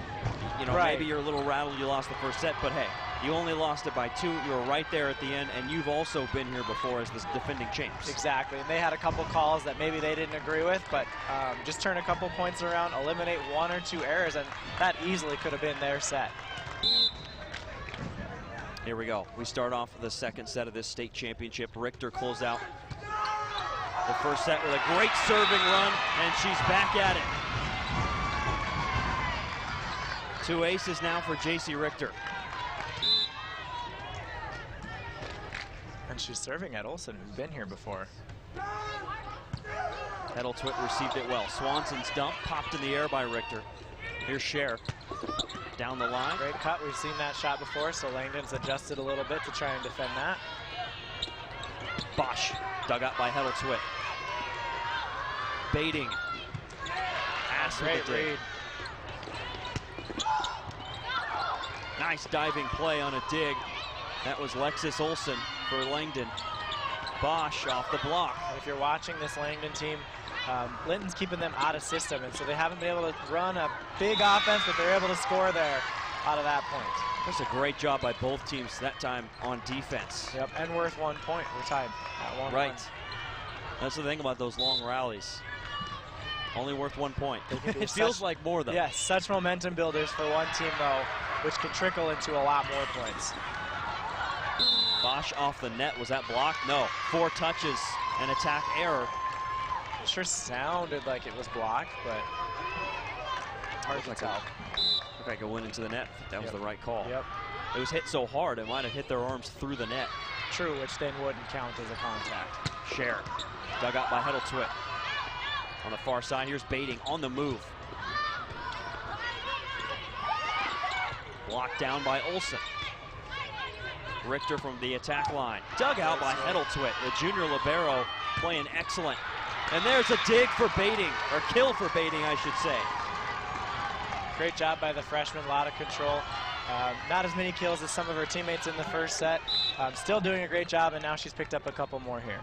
You know, maybe you're a little rattled you lost the first set, but hey, you only lost it by 2. You were right there at the end, and you've also been here before as the defending champs. Exactly, and they had a couple calls that maybe they didn't agree with, but just turn a couple points around, eliminate 1 or 2 errors, and that easily could have been their set. Here we go. We start off the second set of this state championship. Richter closed out the first set with a great serving run, and she's back at it. 2 aces now for J.C. Richter. And she's serving at Olsen, who's been here before. Heddletwit received it well. Swanson's dump popped in the air by Richter. Here's Cher down the line. Great cut. We've seen that shot before, so Langdon's adjusted a little bit to try and defend that. Bosch dug out by Heddletwit. Baiting. Great read. Nice diving play on a dig. That was Lexus Olsen for Langdon. Bosch off the block. And if you're watching this Langdon team, Linton's keeping them out of system, and so they haven't been able to run a big offense, but they're able to score there out of that point. That's a great job by both teams that time on defense. Yep, and worth 1 point. We're tied at 1-1. Right. That's the thing about those long rallies. Only worth 1 point. It feels like more, though. Yes, such momentum builders for one team, though, which can trickle into a lot more points. Bosch off the net. Was that blocked? No. 4 touches, an attack error. It sure sounded like it was blocked, but hard to tell. Looked like it went into the net. That was the right call. Yep. It was hit so hard, it might have hit their arms through the net. True, which then wouldn't count as a contact. Cher, dug out by Heddletwit. On the far side, here's Baiting on the move. Blocked down by Olsen. Richter from the attack line. Dug out by Heddletwit, the junior libero, playing excellent. And there's a dig for Baiting, or kill for Baiting, I should say. Great job by the freshman, a lot of control. Not as many kills as some of her teammates in the first set. Still doing a great job, and now she's picked up a couple more here.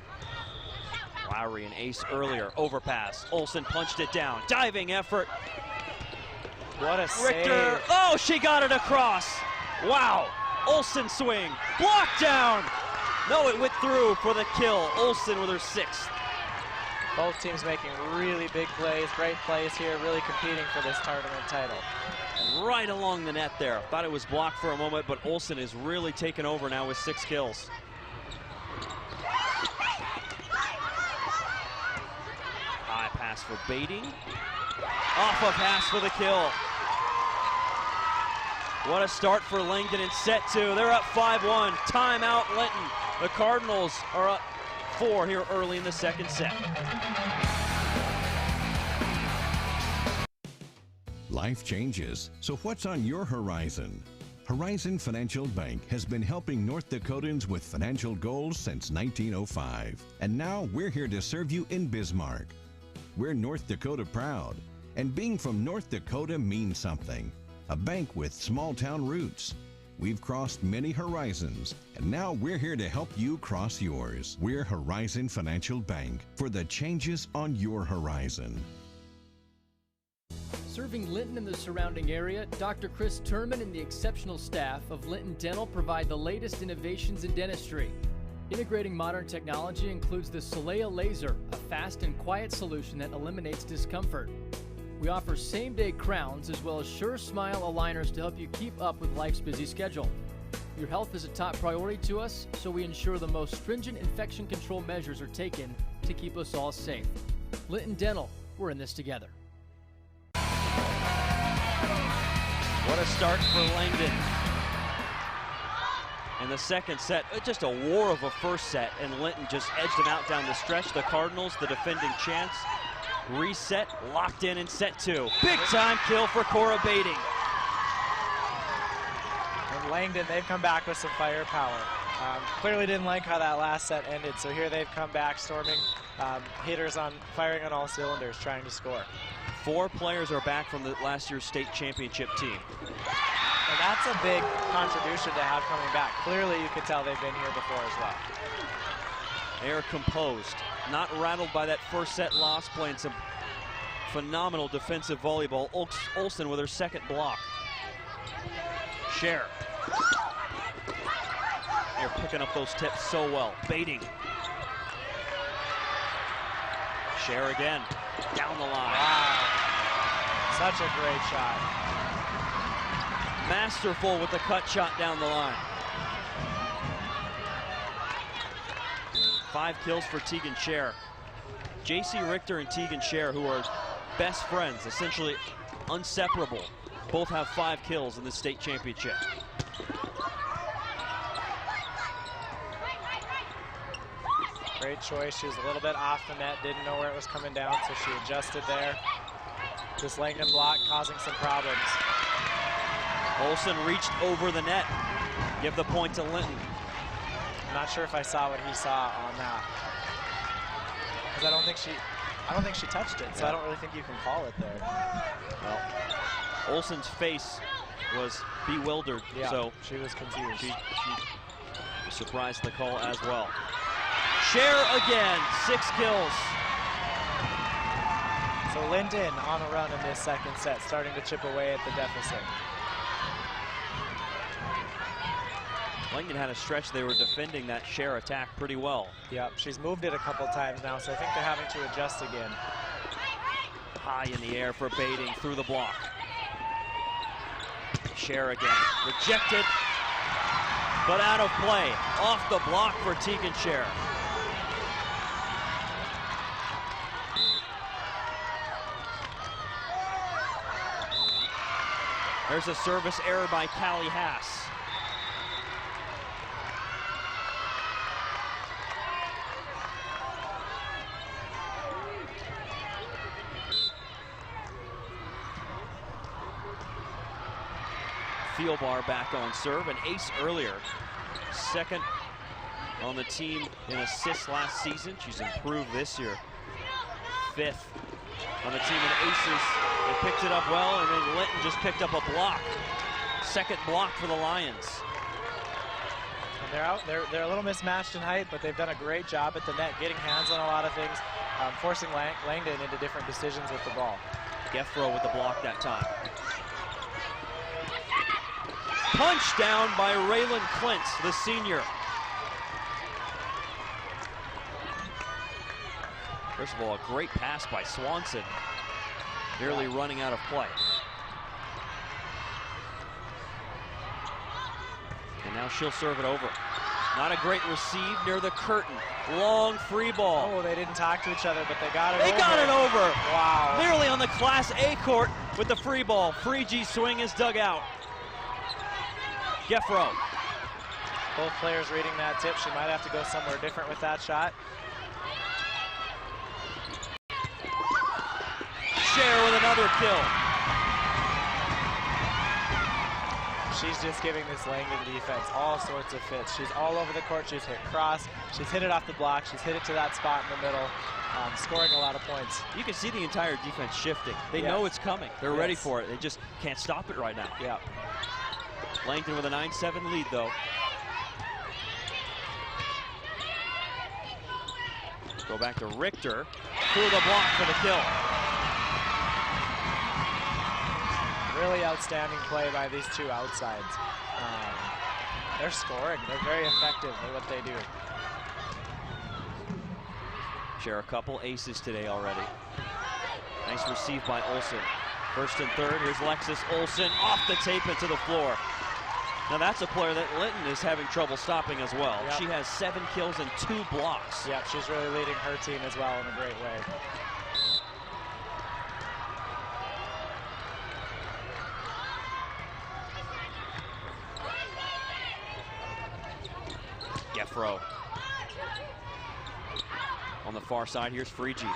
Lowry an ace earlier, overpass. Olsen punched it down, diving effort. What a Richter, save. oh, she got it across. Wow, Olsen swing, blocked down. No, it went through for the kill. Olsen with her 6th. Both teams making really big plays, great plays here, really competing for this tournament title. Right along the net there. Thought it was blocked for a moment, but Olsen is really taken over now with 6 kills. High pass for Baiting. Off a pass for the kill. What a start for Langdon in set 2. They're up 5-1. Timeout, Linton. The Cardinals are up 4 here early in the second set. Life changes, so what's on your horizon? Horizon Financial Bank has been helping North Dakotans with financial goals since 1905. And now we're here to serve you in Bismarck. We're North Dakota proud, and being from North Dakota means something. A bank with small-town roots. We've crossed many horizons, and now we're here to help you cross yours. We're Horizon Financial Bank for the changes on your horizon. Serving Linton and the surrounding area, Dr. Chris Turman and the exceptional staff of Linton Dental provide the latest innovations in dentistry. Integrating modern technology includes the Soleil Laser, a fast and quiet solution that eliminates discomfort. We offer same-day crowns as well as Sure Smile aligners to help you keep up with life's busy schedule. Your health is a top priority to us, so we ensure the most stringent infection control measures are taken to keep us all safe. Linton Dental, we're in this together. What a start for Langdon. In the second set, just a war of a first set, and Linton just edged them out down the stretch. The Cardinals, the defending champs, reset, locked in set two. Big time kill for Cora Bading. And Langdon, they've come back with some firepower. Clearly didn't like how that last set ended, so here they've come back storming, hitters firing on all cylinders, trying to score. 4 players are back from the last year's state championship team. And that's a big contribution to have coming back. Clearly you can tell they've been here before as well. They are composed, not rattled by that first set loss, playing some phenomenal defensive volleyball. Olsen with her second block. Scher. They're picking up those tips so well. Bading. Scher again, down the line. Wow. Such a great shot. Masterful with the cut shot down the line. 5 kills for Tegan Scher. J.C. Richter and Tegan Scher, who are best friends, essentially inseparable, both have 5 kills in the state championship. Great choice. She was a little bit off the net, didn't know where it was coming down, so she adjusted there. This Langdon block causing some problems. Olsen reached over the net. Give the point to Linton. I'm not sure if I saw what he saw on that. Because I don't think she touched it, so I don't really think you can call it there. Well, Olsen's face was bewildered, so she was confused. She was surprised at the call as well. Scher again, 6 kills. So Linton on a run in this second set, starting to chip away at the deficit. Langdon had a stretch. They were defending that Scher attack pretty well. Yep, she's moved it a couple times now, so I think they're having to adjust again. High in the air for Bading through the block. Scher again, rejected, but out of play. Off the block for Tegan Scher. There's a service error by Callie Haas. Fielbar back on serve, an ace earlier. Second on the team in assists last season. She's improved this year. 5th on the team in aces. They picked it up well, and then Linton just picked up a block. Second block for the Lions. And they're a little mismatched in height, but they've done a great job at the net, getting hands on a lot of things, forcing Langdon into different decisions with the ball. Geffro with the block that time. Punch down by Raylan Clint, the senior. First of all, a great pass by Swanson, nearly running out of play. And now she'll serve it over. Not a great receive near the curtain. Long free ball. Oh, they didn't talk to each other, but they got it over. They got it over. Wow. Nearly on the Class A court with the free ball. Free G swing is dug out. Geffro. Both players reading that tip. She might have to go somewhere different with that shot. Scher with another kill. She's just giving this Langdon defense all sorts of fits. She's all over the court. She's hit cross. She's hit it off the block. She's hit it to that spot in the middle, scoring a lot of points. You can see the entire defense shifting. They know it's coming. They're ready for it. They just can't stop it right now. Yeah. Langdon with a 9-7 lead, though. Go back to Richter. Through the block for the kill. Really outstanding play by these two outsides. They're scoring. They're very effective at what they do. Share a couple aces today already. Nice receive by Olsen. First and third, here's Lexus Olsen off the tape into the floor. Now that's a player that Linton is having trouble stopping as well. Yep. She has 7 kills and 2 blocks. Yep, she's really leading her team as well in a great way. Gefro. On the far side, here's Frigi.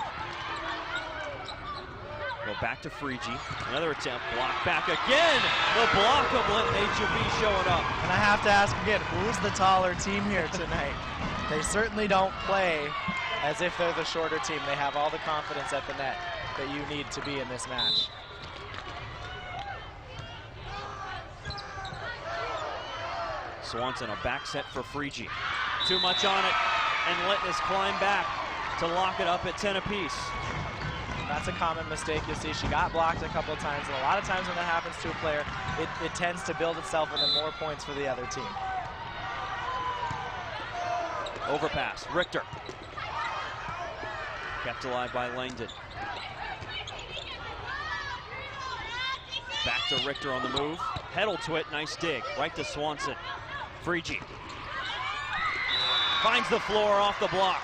Go back to Frigi. Another attempt, block back again. The block of Linton H&B showing up. And I have to ask again, who's the taller team here tonight? They certainly don't play as if they're the shorter team. They have all the confidence at the net that you need to be in this match. Swanson, a back set for Frigi. Too much on it, and Linton has climbed back to lock it up at 10 apiece. That's a common mistake you'll see. She got blocked a couple of times, and a lot of times when that happens to a player, it tends to build itself into more points for the other team. Overpass, Richter. Kept alive by Langdon. Back to Richter on the move. Heddle-Twit, nice dig, right to Swanson. Frigi. Finds the floor off the block.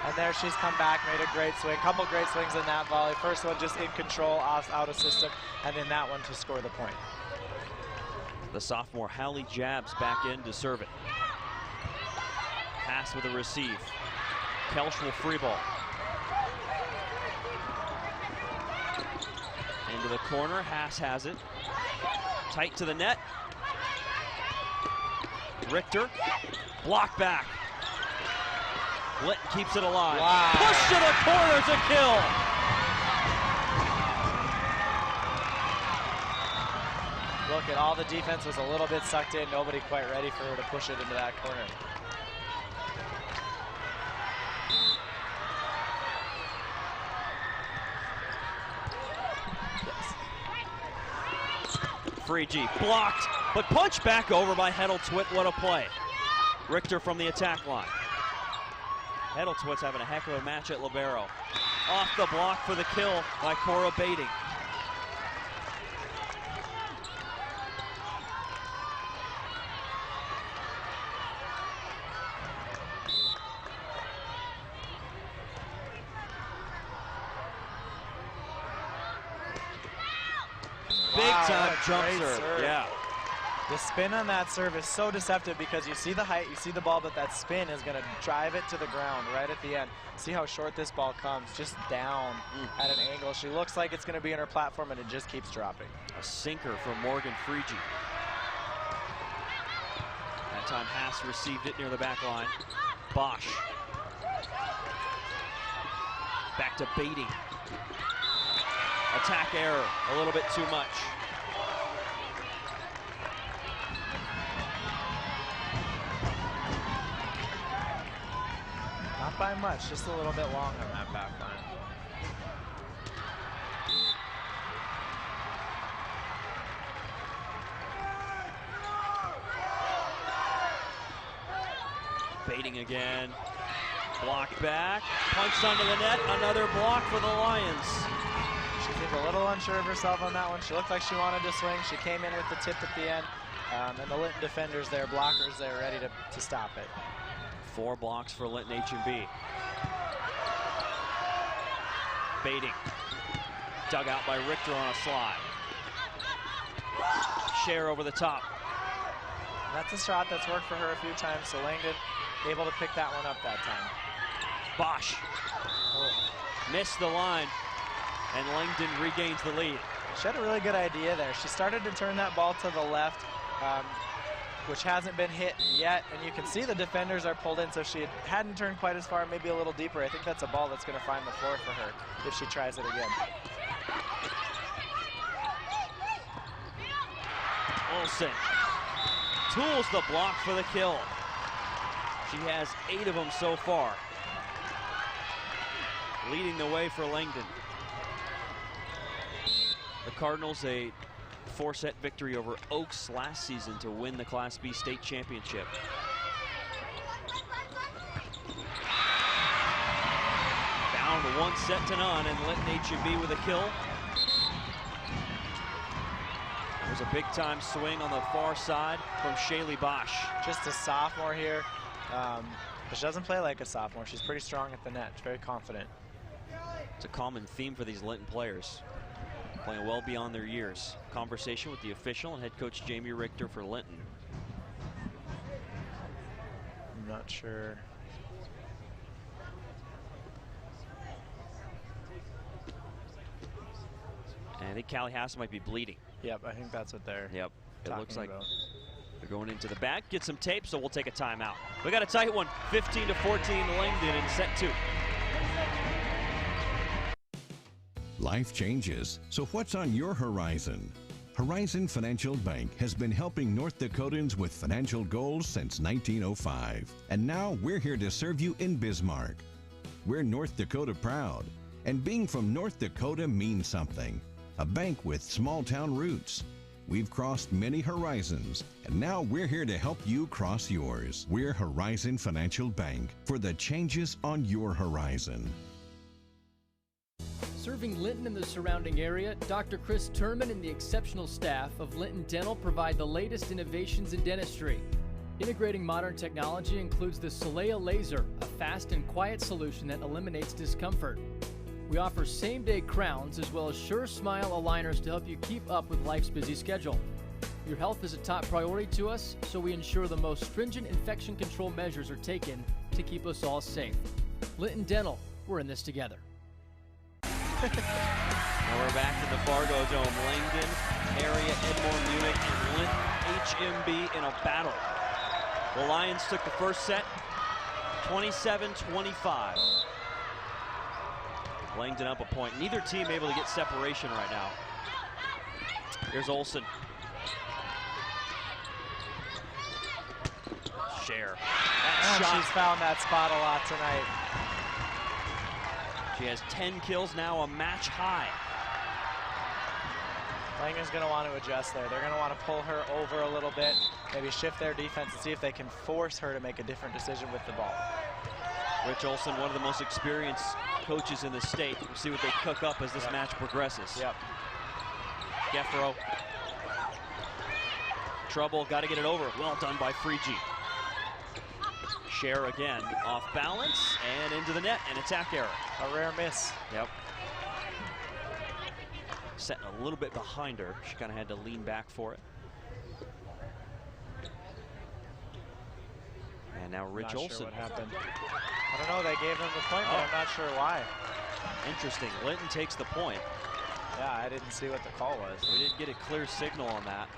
And there she's come back, made a great swing. Couple great swings in that volley. First one just in control, out of system, and then that one to score the point. The sophomore Hallie Jabs back in to serve it. Pass with a receive. Kelsch will free ball. Into the corner, Haas has it. Tight to the net. Richter, block back. Linton keeps it alive. Wow. Push to the corners, a kill. Look at all the defense was a little bit sucked in. Nobody quite ready for her to push it into that corner. Frigi blocked, but punched back over by Heddle-Twit. What a play. Richter from the attack line. Heddle-Twit's having a heck of a match at libero. Off the block for the kill by Cora Bating. Big time jump serve. Yeah. The spin on that serve is so deceptive because you see the height, you see the ball, but that spin is going to drive it to the ground right at the end. See how short this ball comes, just down at an angle. She looks like it's going to be in her platform, and it just keeps dropping. A sinker from Morgan Frigi. That time Haas received it near the back line. Bosch. Back to Bating. Attack error, a little bit too much. Not by much, just a little bit long on that back line. Bating again. Blocked back, punched under the net, another block for the Lions. She seemed a little unsure of herself on that one. She looked like she wanted to swing. She came in with the tip at the end. And the Linton defenders there, blockers there, ready to stop it. 4 blocks for Linton H&B. Bating. Dug out by Richter on a slide. Share over the top. That's a shot that's worked for her a few times, so Langdon able to pick that one up that time. Bosch. Missed the line, and Langdon regains the lead. She had a really good idea there. She started to turn that ball to the left, which hasn't been hit yet, and you can see the defenders are pulled in, so if she hadn't turned quite as far, maybe a little deeper, I think that's a ball that's going to find the floor for her if she tries it again. Olsen tools the block for the kill. She has 8 of them so far. Leading the way for Langdon. The Cardinals, a 4-set victory over Oaks last season to win the Class B state championship. Down 1-0, and Linton H&B with a kill. There's a big-time swing on the far side from Shaylee Bosch. Just a sophomore here, but she doesn't play like a sophomore. She's pretty strong at the net, very confident. It's a common theme for these Linton players, playing well beyond their years. Conversation with the official and head coach Jamie Richter for Linton. I'm not sure. And I think Callie Haas might be bleeding. Yep, I think that's what they're It looks like about. they're going into the back. Get some tape, so we'll take a timeout. We got a tight one, 15-14 Langdon in set 2. Life changes, so what's on your horizon? Horizon Financial Bank has been helping North Dakotans with financial goals since 1905. And now we're here to serve you in Bismarck. We're North Dakota proud, and being from North Dakota means something. A bank with small-town roots. We've crossed many horizons, and now we're here to help you cross yours. We're Horizon Financial Bank for the changes on your horizon. Serving Linton and the surrounding area, Dr. Chris Turman and the exceptional staff of Linton Dental provide the latest innovations in dentistry. Integrating modern technology includes the Soleil laser, a fast and quiet solution that eliminates discomfort. We offer same-day crowns as well as Sure Smile aligners to help you keep up with life's busy schedule. Your health is a top priority to us, so we ensure the most stringent infection control measures are taken to keep us all safe. Linton Dental, we're in this together. Now we're back in the Fargodome. Langdon, area, Edmore, Munich, and Linton HMB in a battle. The Lions took the first set, 27-25. Langdon up a point. Neither team able to get separation right now. Here's Olsen. Cher. She's found that spot a lot tonight. She has 10 kills now, a match high. Langdon's going to want to adjust there. They're going to want to pull her over a little bit, maybe shift their defense and see if they can force her to make a different decision with the ball. Rich Olsen, one of the most experienced coaches in the state. We'll see what they cook up as this match progresses. Yep. Geffro. Trouble, got to get it over. Well done by Freegee. Cher again, off balance and into the net, and attack error. A rare miss. Yep. Setting a little bit behind her. She kind of had to lean back for it. And now Rich Olsen. Sure what happened. I don't know, they gave him the point, but I'm not sure why. Interesting, Linton takes the point. Yeah, I didn't see what the call was. We didn't get a clear signal on that.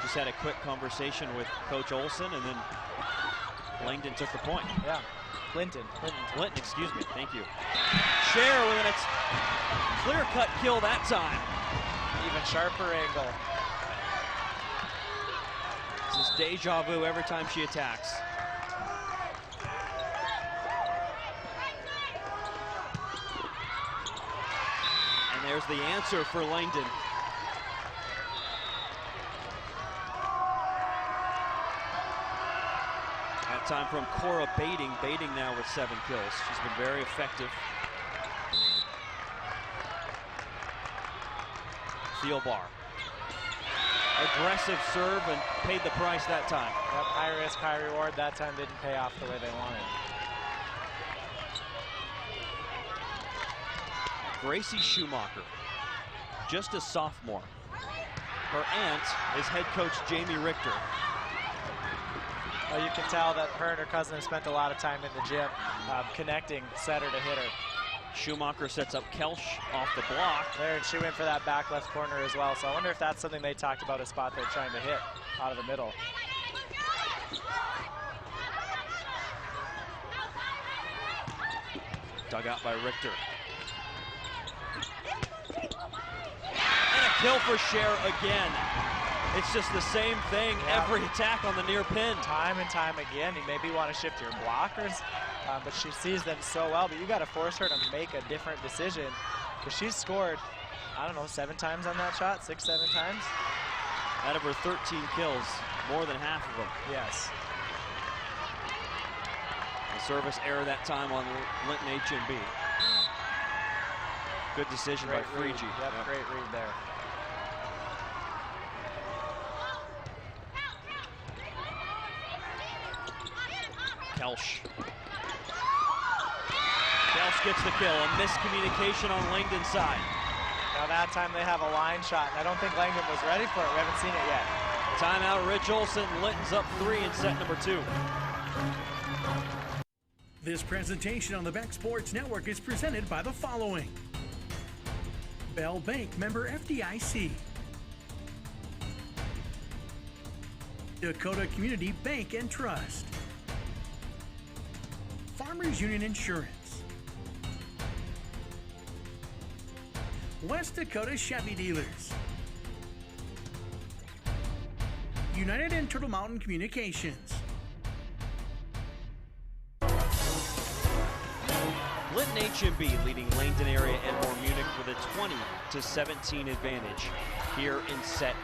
Just had a quick conversation with Coach Olsen, and then Langdon took the point. Yeah, Linton, excuse me, thank you. Cher with a clear-cut kill that time. Even sharper angle. This is deja vu every time she attacks. And there's the answer for Langdon. That time from Cora Bating. Bating now with 7 kills. She's been very effective. Thielbar. Aggressive serve and paid the price that time. Yep, high risk, high reward. That time didn't pay off the way they wanted. Gracie Schumacher, just a sophomore. Her aunt is head coach Jamie Richter. Well, you can tell that her and her cousin have spent a lot of time in the gym connecting setter to hitter. Schumacher sets up Kelsch off the block. There, and she went for that back left corner as well. So I wonder if that's something they talked about, a spot they're trying to hit out of the middle. Dug out by Richter. And a kill for Cher again. It's just the same thing every attack on the near pin. Time and time again. You maybe want to shift your blockers, but she sees them so well. But you got to force her to make a different decision, because she's scored I don't know, 7 times on that shot, 6, 7 times. Out of her 13 kills, more than half of them. Yes. A service error that time on Linton HMB. Good decision by Freegee. Yep, great read there. Kelsch. Kelsch gets the kill. A miscommunication on Langdon's side. Now that time they have a line shot, and I don't think Langdon was ready for it. We haven't seen it yet. Timeout, Rich Olson. Linton's up 3 in set number 2. This presentation on the Beck Sports Network is presented by the following. Bell Bank, member FDIC. Dakota Community Bank and Trust. Farmers Union Insurance. West Dakota Chevy Dealers. United and Turtle Mountain Communications. Linton HMB leading Langdon area and Moore Munich with a 20-17 advantage here in set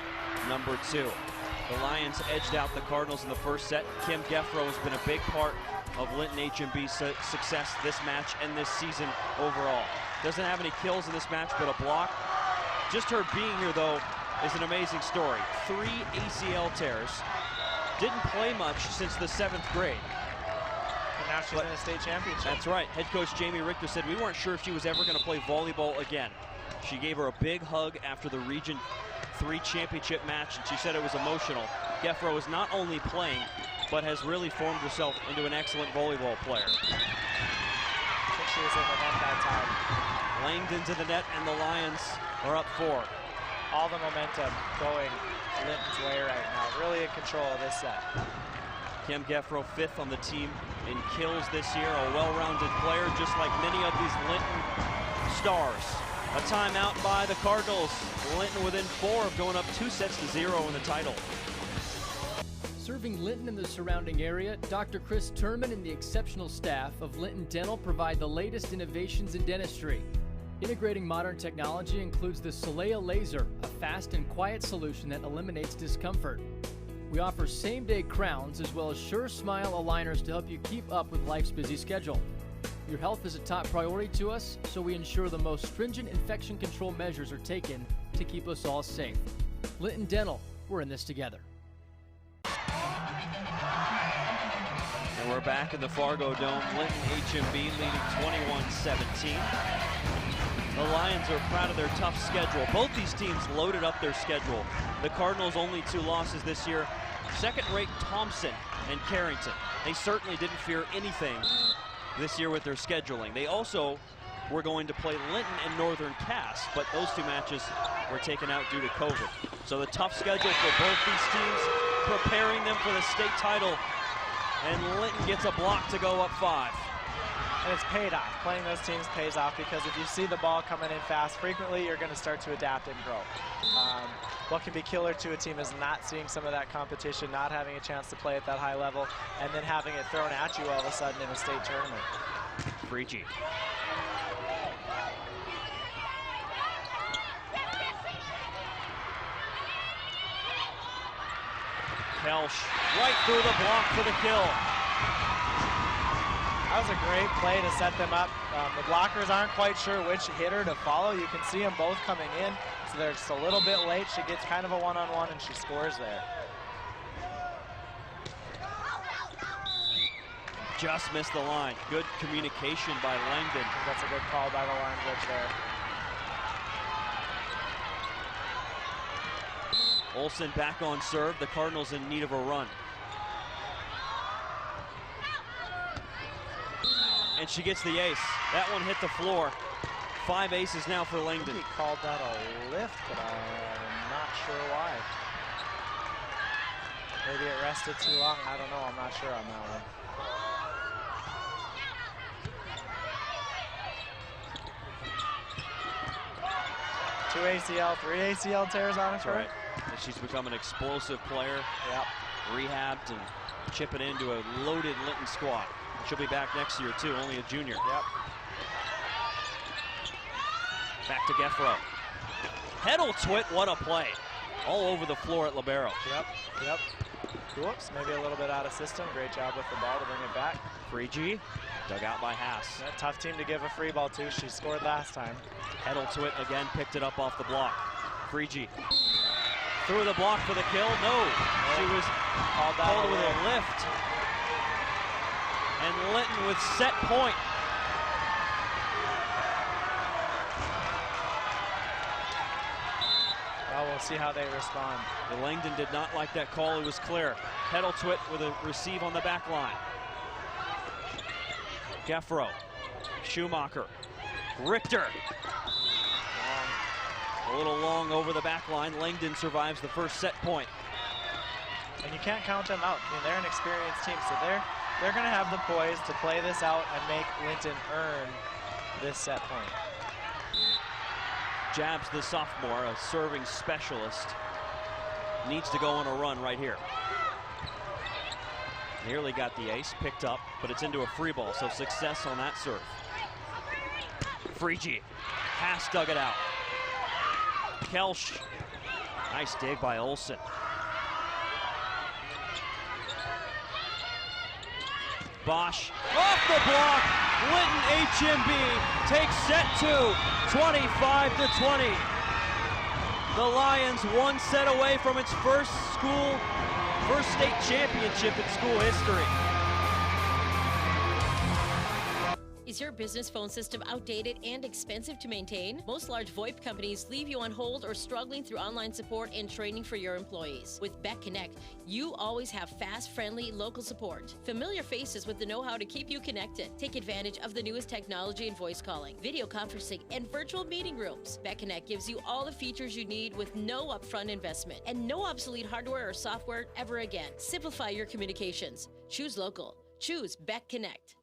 number 2. The Lions edged out the Cardinals in the first set. Kim Geffro has been a big part of Linton HMB's success this match and this season overall. Doesn't have any kills in this match, but a block. Just her being here, though, is an amazing story. 3 ACL tears. Didn't play much since the 7th grade. And now she's in a state championship. That's right. Head coach Jamie Richter said we weren't sure if she was ever going to play volleyball again. She gave her a big hug after the Region 3 championship match, and she said it was emotional. Geffro is not only playing, but has really formed herself into an excellent volleyball player. I think she was in the net that time. Langdon to the net, and the Lions are up 4. All the momentum going Linton's way right now. Really in control of this set. Kim Geffro 5th on the team in kills this year. A well-rounded player, just like many of these Linton stars. A timeout by the Cardinals. Linton within 4 of going up 2-0 in the title. Serving Linton and the surrounding area, Dr. Chris Turman and the exceptional staff of Linton Dental provide the latest innovations in dentistry. Integrating modern technology includes the Soleil laser, a fast and quiet solution that eliminates discomfort. We offer same-day crowns as well as Sure Smile aligners to help you keep up with life's busy schedule. Your health is a top priority to us, so we ensure the most stringent infection control measures are taken to keep us all safe. Linton Dental, we're in this together. And we're back in the Fargodome. Linton HMB leading 21-17. The Lions are proud of their tough schedule. Both these teams loaded up their schedule. The Cardinals only 2 losses this year. Second-rate Thompson and Carrington. They certainly didn't fear anything this year with their scheduling. They also were going to play Linton and Northern Cass, but those 2 matches were taken out due to COVID. So the tough schedule for both these teams, preparing them for the state title. And Linton gets a block to go up 5. And it's paid off. Playing those teams pays off because if you see the ball coming in fast frequently, you're going to start to adapt and grow. What can be killer to a team is not seeing some of that competition, not having a chance to play at that high level, and then having it thrown at you all of a sudden in a state tournament. Freegee. Kelsch right through the block for the kill. That was a great play to set them up. The blockers aren't quite sure which hitter to follow. You can see them both coming in, so they're just a little bit late. She gets kind of a one-on-one, and she scores there. Just missed the line. Good communication by Langdon. That's a good call by the line judge there. Olson back on serve. The Cardinals in need of a run. And she gets the ace. That one hit the floor. 5 aces now for Langdon. He called that a lift, but I'm not sure why. Maybe it rested too long. I don't know. I'm not sure on that one. Two ACL, 3 ACL tears on her. That's right. And she's become an explosive player. Yep. Rehabbed and chipping into a loaded Linton squad. She'll be back next year too, only a junior. Yep. Back to Geffro. Heddle-Twit, what a play. All over the floor at libero. Yep. Whoops, maybe a little bit out of system. Great job with the ball to bring it back. Freegee, dug out by Haas. Yeah, tough team to give a free ball to. She scored last time. Heddle-Twit again picked it up off the block. Freegee through the block for the kill. No, she was called with a lift. And Linton with set point. Well, we'll see how they respond. The Langdon did not like that call. It was clear. Heddle-Twit with a receive on the back line. Geffro, Schumacher, Richter. A little long over the back line. Langdon survives the first set point. And you can't count them out. I mean, they're an experienced team, so they're going to have the poise to play this out and make Linton earn this set point. Jabs, the sophomore, a serving specialist, needs to go on a run right here. Nearly got the ace, picked up, but it's into a free ball, so success on that serve. Freegee, Haas dug it out. Kelsch, nice dig by Olsen. Bosch, off the block. Linton HMB takes set 2, 25-20. The Lions one set away from its first state championship in school history. Is your business phone system outdated and expensive to maintain? Most large VoIP companies leave you on hold or struggling through online support and training for your employees. With Beck Connect, you always have fast, friendly, local support. Familiar faces with the know-how to keep you connected. Take advantage of the newest technology in voice calling, video conferencing, and virtual meeting rooms. Beck Connect gives you all the features you need with no upfront investment and no obsolete hardware or software ever again. Simplify your communications. Choose local. Choose Beck Connect.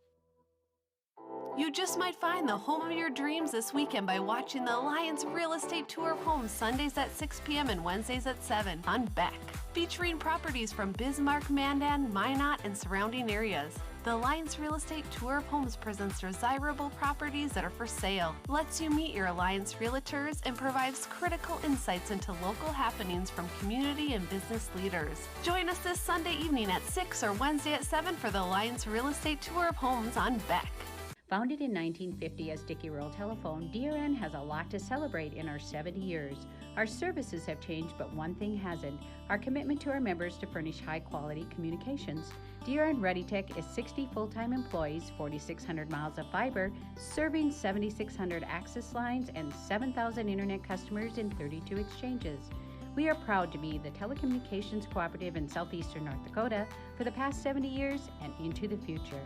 You just might find the home of your dreams this weekend by watching the Alliance Real Estate Tour of Homes Sundays at 6 p.m. and Wednesdays at 7 on Beck. Featuring properties from Bismarck, Mandan, Minot, and surrounding areas. The Alliance Real Estate Tour of Homes presents desirable properties that are for sale, lets you meet your Alliance realtors, and provides critical insights into local happenings from community and business leaders. Join us this Sunday evening at 6 or Wednesday at 7 for the Alliance Real Estate Tour of Homes on Beck. Founded in 1950 as Dickey Rural Telephone, DRN has a lot to celebrate in our 70 years. Our services have changed, but one thing hasn't: our commitment to our members to furnish high-quality communications. DRN ReadyTech is 60 full-time employees, 4,600 miles of fiber, serving 7,600 access lines and 7,000 internet customers in 32 exchanges. We are proud to be the telecommunications cooperative in southeastern North Dakota for the past 70 years and into the future.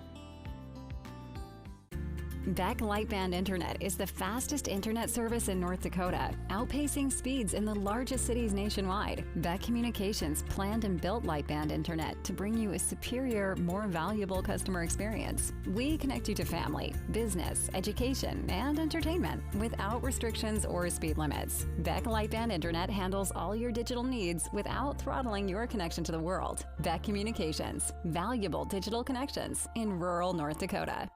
Beck Lightband Internet is the fastest internet service in North Dakota, outpacing speeds in the largest cities nationwide. Beck Communications planned and built Lightband Internet to bring you a superior, more valuable customer experience. We connect you to family, business, education, and entertainment without restrictions or speed limits. Beck Lightband Internet handles all your digital needs without throttling your connection to the world. Beck Communications, valuable digital connections in rural North Dakota.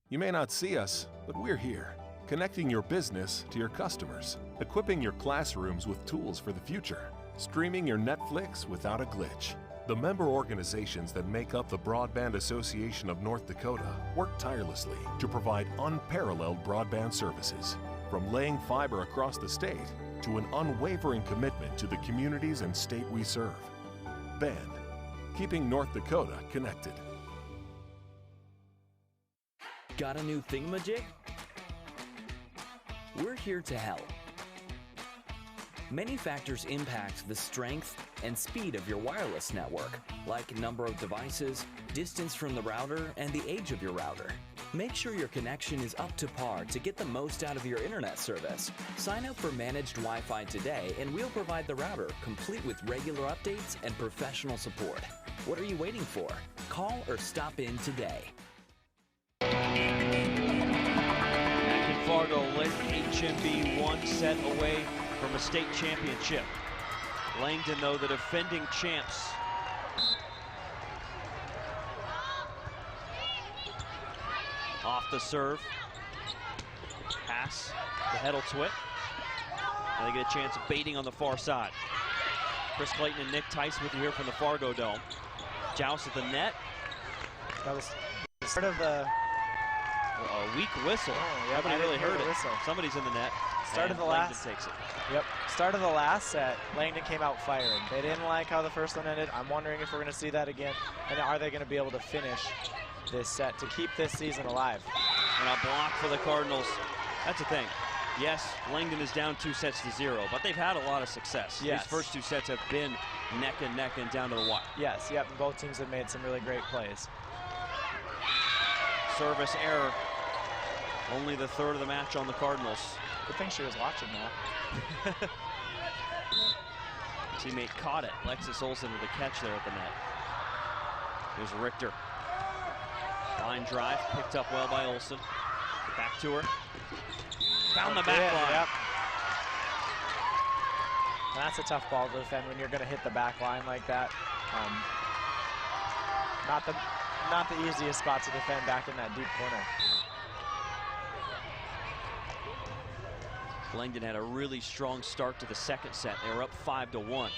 You may not see us, but we're here, connecting your business to your customers, equipping your classrooms with tools for the future, streaming your Netflix without a glitch. The member organizations that make up the Broadband Association of North Dakota work tirelessly to provide unparalleled broadband services, from laying fiber across the state to an unwavering commitment to the communities and state we serve. BAND, keeping North Dakota connected. Got a new thingamajig? We're here to help. Many factors impact the strength and speed of your wireless network, like number of devices, distance from the router, and the age of your router. Make sure your connection is up to par to get the most out of your internet service. Sign up for Managed Wi-Fi today and we'll provide the router, complete with regular updates and professional support. What are you waiting for? Call or stop in today. Back in Fargo, Linton HMB one set away from a state championship. Langdon, though, the defending champs. Off the serve. Pass to Heddle-Twit. Now they get a chance of baiting on the far side. Chris Clayton and Nick Tice with you here from the Fargodome. Joust at the net. That was sort of the... A weak whistle. Oh, yeah, Nobody really heard it. Whistle. Somebody's in the net. Start of the last. Takes it. Yep. Start of the last set, Langdon came out firing. They didn't like how the first one ended. I'm wondering if we're going to see that again. And are they going to be able to finish this set to keep this season alive? And a block for the Cardinals. That's the thing. Yes, Langdon is down 2-0, but they've had a lot of success. Yes. These first 2 sets have been neck and neck and down to the wire. Yes, yep. And both teams have made some really great plays. Service error. Only the 3rd of the match on the Cardinals. Good thing she was watching that. Teammate caught it. Lexus Olsen with a catch there at the net. Here's Richter. Line drive, picked up well by Olsen. Back to her. Found the back line. Yep. That's a tough ball to defend when you're going to hit the back line like that. Not the easiest spot to defend back in that deep corner. Langdon had a really strong start to the second set. They were up 5-1.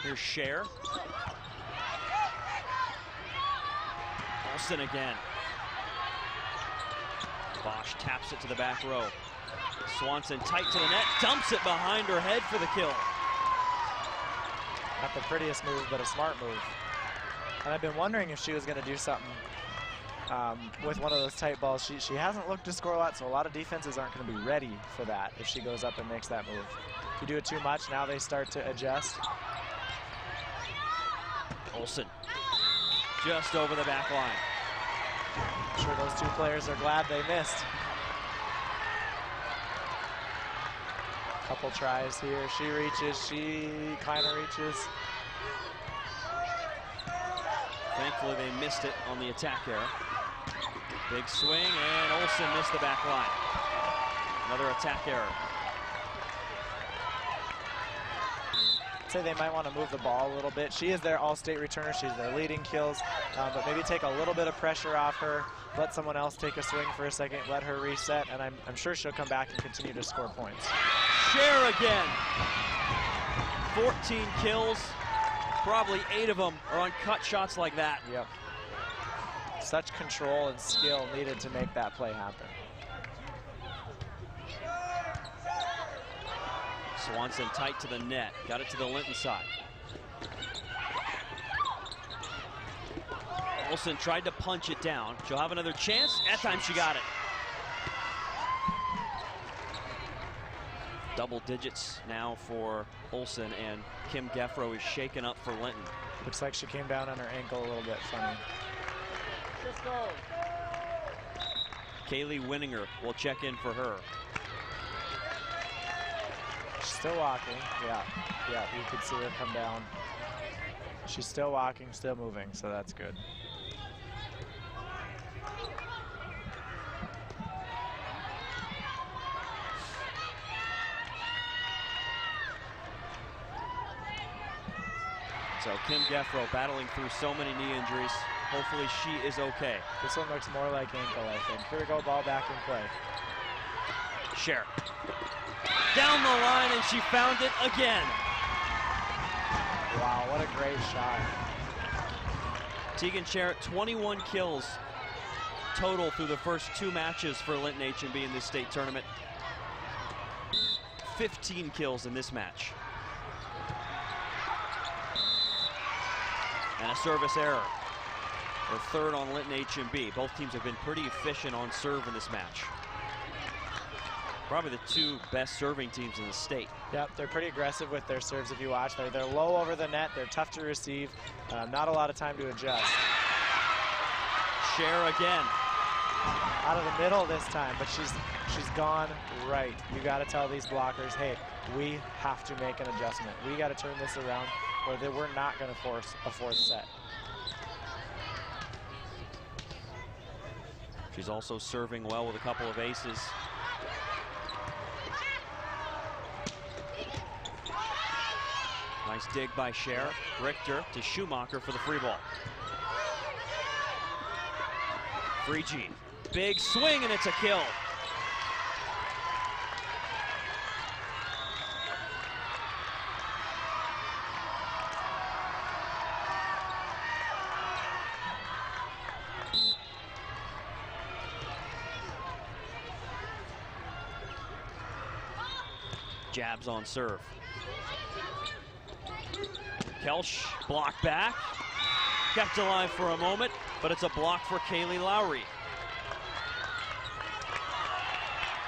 Here's Scher. Olsen again. Bosch taps it to the back row. Swanson tight to the net, dumps it behind her head for the kill. Not the prettiest move, but a smart move. And I've been wondering if she was going to do something with one of those tight balls. She hasn't looked to score a lot, so a lot of defenses aren't going to be ready for that if she goes up and makes that move. If you do it too much, now they start to adjust. Olsen just over the back line. I'm sure those 2 players are glad they missed. Couple tries here. She reaches, she kind of reaches. Thankfully, they missed it on the attack error. Big swing, and Olsen missed the back line. Another attack error. I'd say they might want to move the ball a little bit. She is their all-state returner. She's their leading kills, but maybe take a little bit of pressure off her. Let someone else take a swing for a second. Let her reset, and I'm sure she'll come back and continue to score points. Scher again. 14 kills. Probably 8 of them are on cut shots like that. Yep. Such control and skill needed to make that play happen. Swanson tight to the net. Got it to the Linton side. Olsen tried to punch it down. She'll have another chance. That time she got it. Double digits now for Olsen, and Kim Geffro is shaken up for Linton. Looks like she came down on her ankle a little bit funny. Kaylee Winninger will check in for her. She's still walking. Yeah, you could see her come down. She's still walking, still moving, so that's good. So Kim Geffro battling through so many knee injuries. Hopefully she is okay. This one looks more like ankle, I think. Here we go, ball back in play. Scher. Down the line, and she found it again. Wow, what a great shot. Tegan Scher, 21 kills total through the first 2 matches for Linton H&B in this state tournament. 15 kills in this match. And a service error. Her 3rd on Linton H&B. Both teams have been pretty efficient on serve in this match. Probably the 2 best serving teams in the state. Yep, they're pretty aggressive with their serves if you watch. They're low over the net, they're tough to receive, not a lot of time to adjust. Scher again. Out of the middle this time, but she's gone right. You got to tell these blockers, hey, we have to make an adjustment. We got to turn this around, or we're not going to force a 4th set. She's also serving well with a couple of aces. Nice dig by Scher. Richter to Schumacher for the free ball. Free G. Big swing, and it's a kill. Jabs on serve. Kelsch blocked back. Kept alive for a moment, but it's a block for Kaylee Lowry.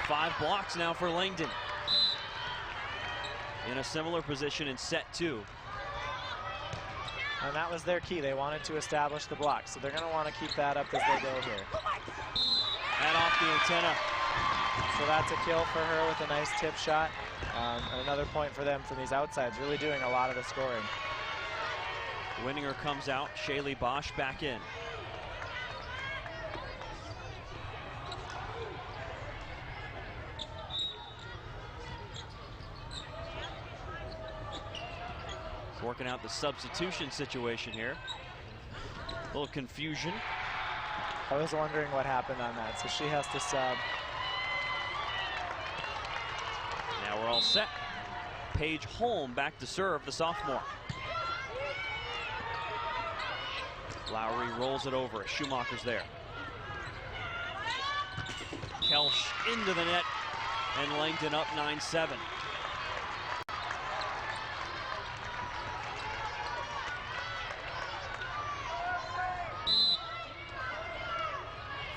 5 blocks now for Langdon. In a similar position in set 2. And that was their key. They wanted to establish the block, so they're going to want to keep that up as they go here. And off the antenna. So that's a kill for her with a nice tip shot. Another point for them from these outsides, really doing a lot of the scoring. Winninger comes out, Shaylee Bosch back in. Working out the substitution situation here. A little confusion. I was wondering what happened on that, so she has to sub. Now we're all set. Paige Holm back to serve, the sophomore. Lowry rolls it over. Schumacher's there. Kelsch into the net, and Langdon up 9-7.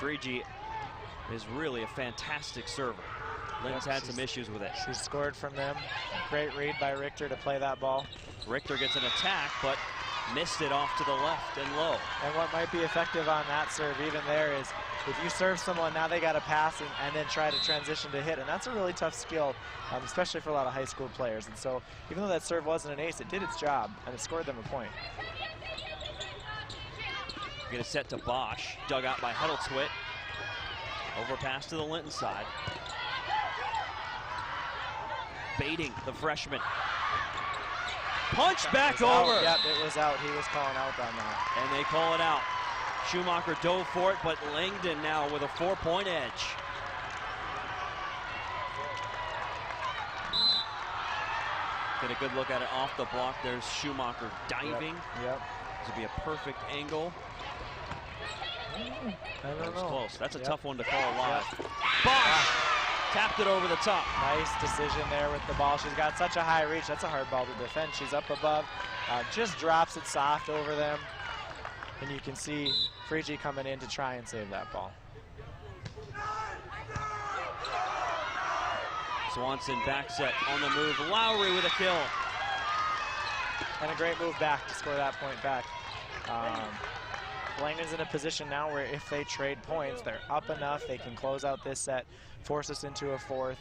Frigi is really a fantastic server. Lynn's had some issues with it. She scored from them. Great read by Richter to play that ball. Richter gets an attack, but missed it off to the left and low. And what might be effective on that serve even there is if you serve someone, now they got to pass and then try to transition to hit. And that's a really tough skill, especially for a lot of high school players. And so even though that serve wasn't an ace, it did its job, and it scored them a point. Get a set to Bosch, dug out by Huddleswit. Overpass to the Linton side. Baiting the freshman. Punch back over. Yep, it was out. He was calling out on that. And they call it out. Schumacher dove for it, but Langdon now with a 4-point edge. Get a good look at it off the block. There's Schumacher diving. Yep. This would be a perfect angle. That was close. That's a tough one to call live. Bosch tapped it over the top. Nice decision there with the ball. She's got such a high reach. That's a hard ball to defend. She's up above. Just drops it soft over them. And you can see Frigi coming in to try and save that ball. Swanson back set on the move. Lowry with a kill. And a great move back to score that point back. Langdon's in a position now where if they trade points, they're up enough, they can close out this set, force us into a fourth,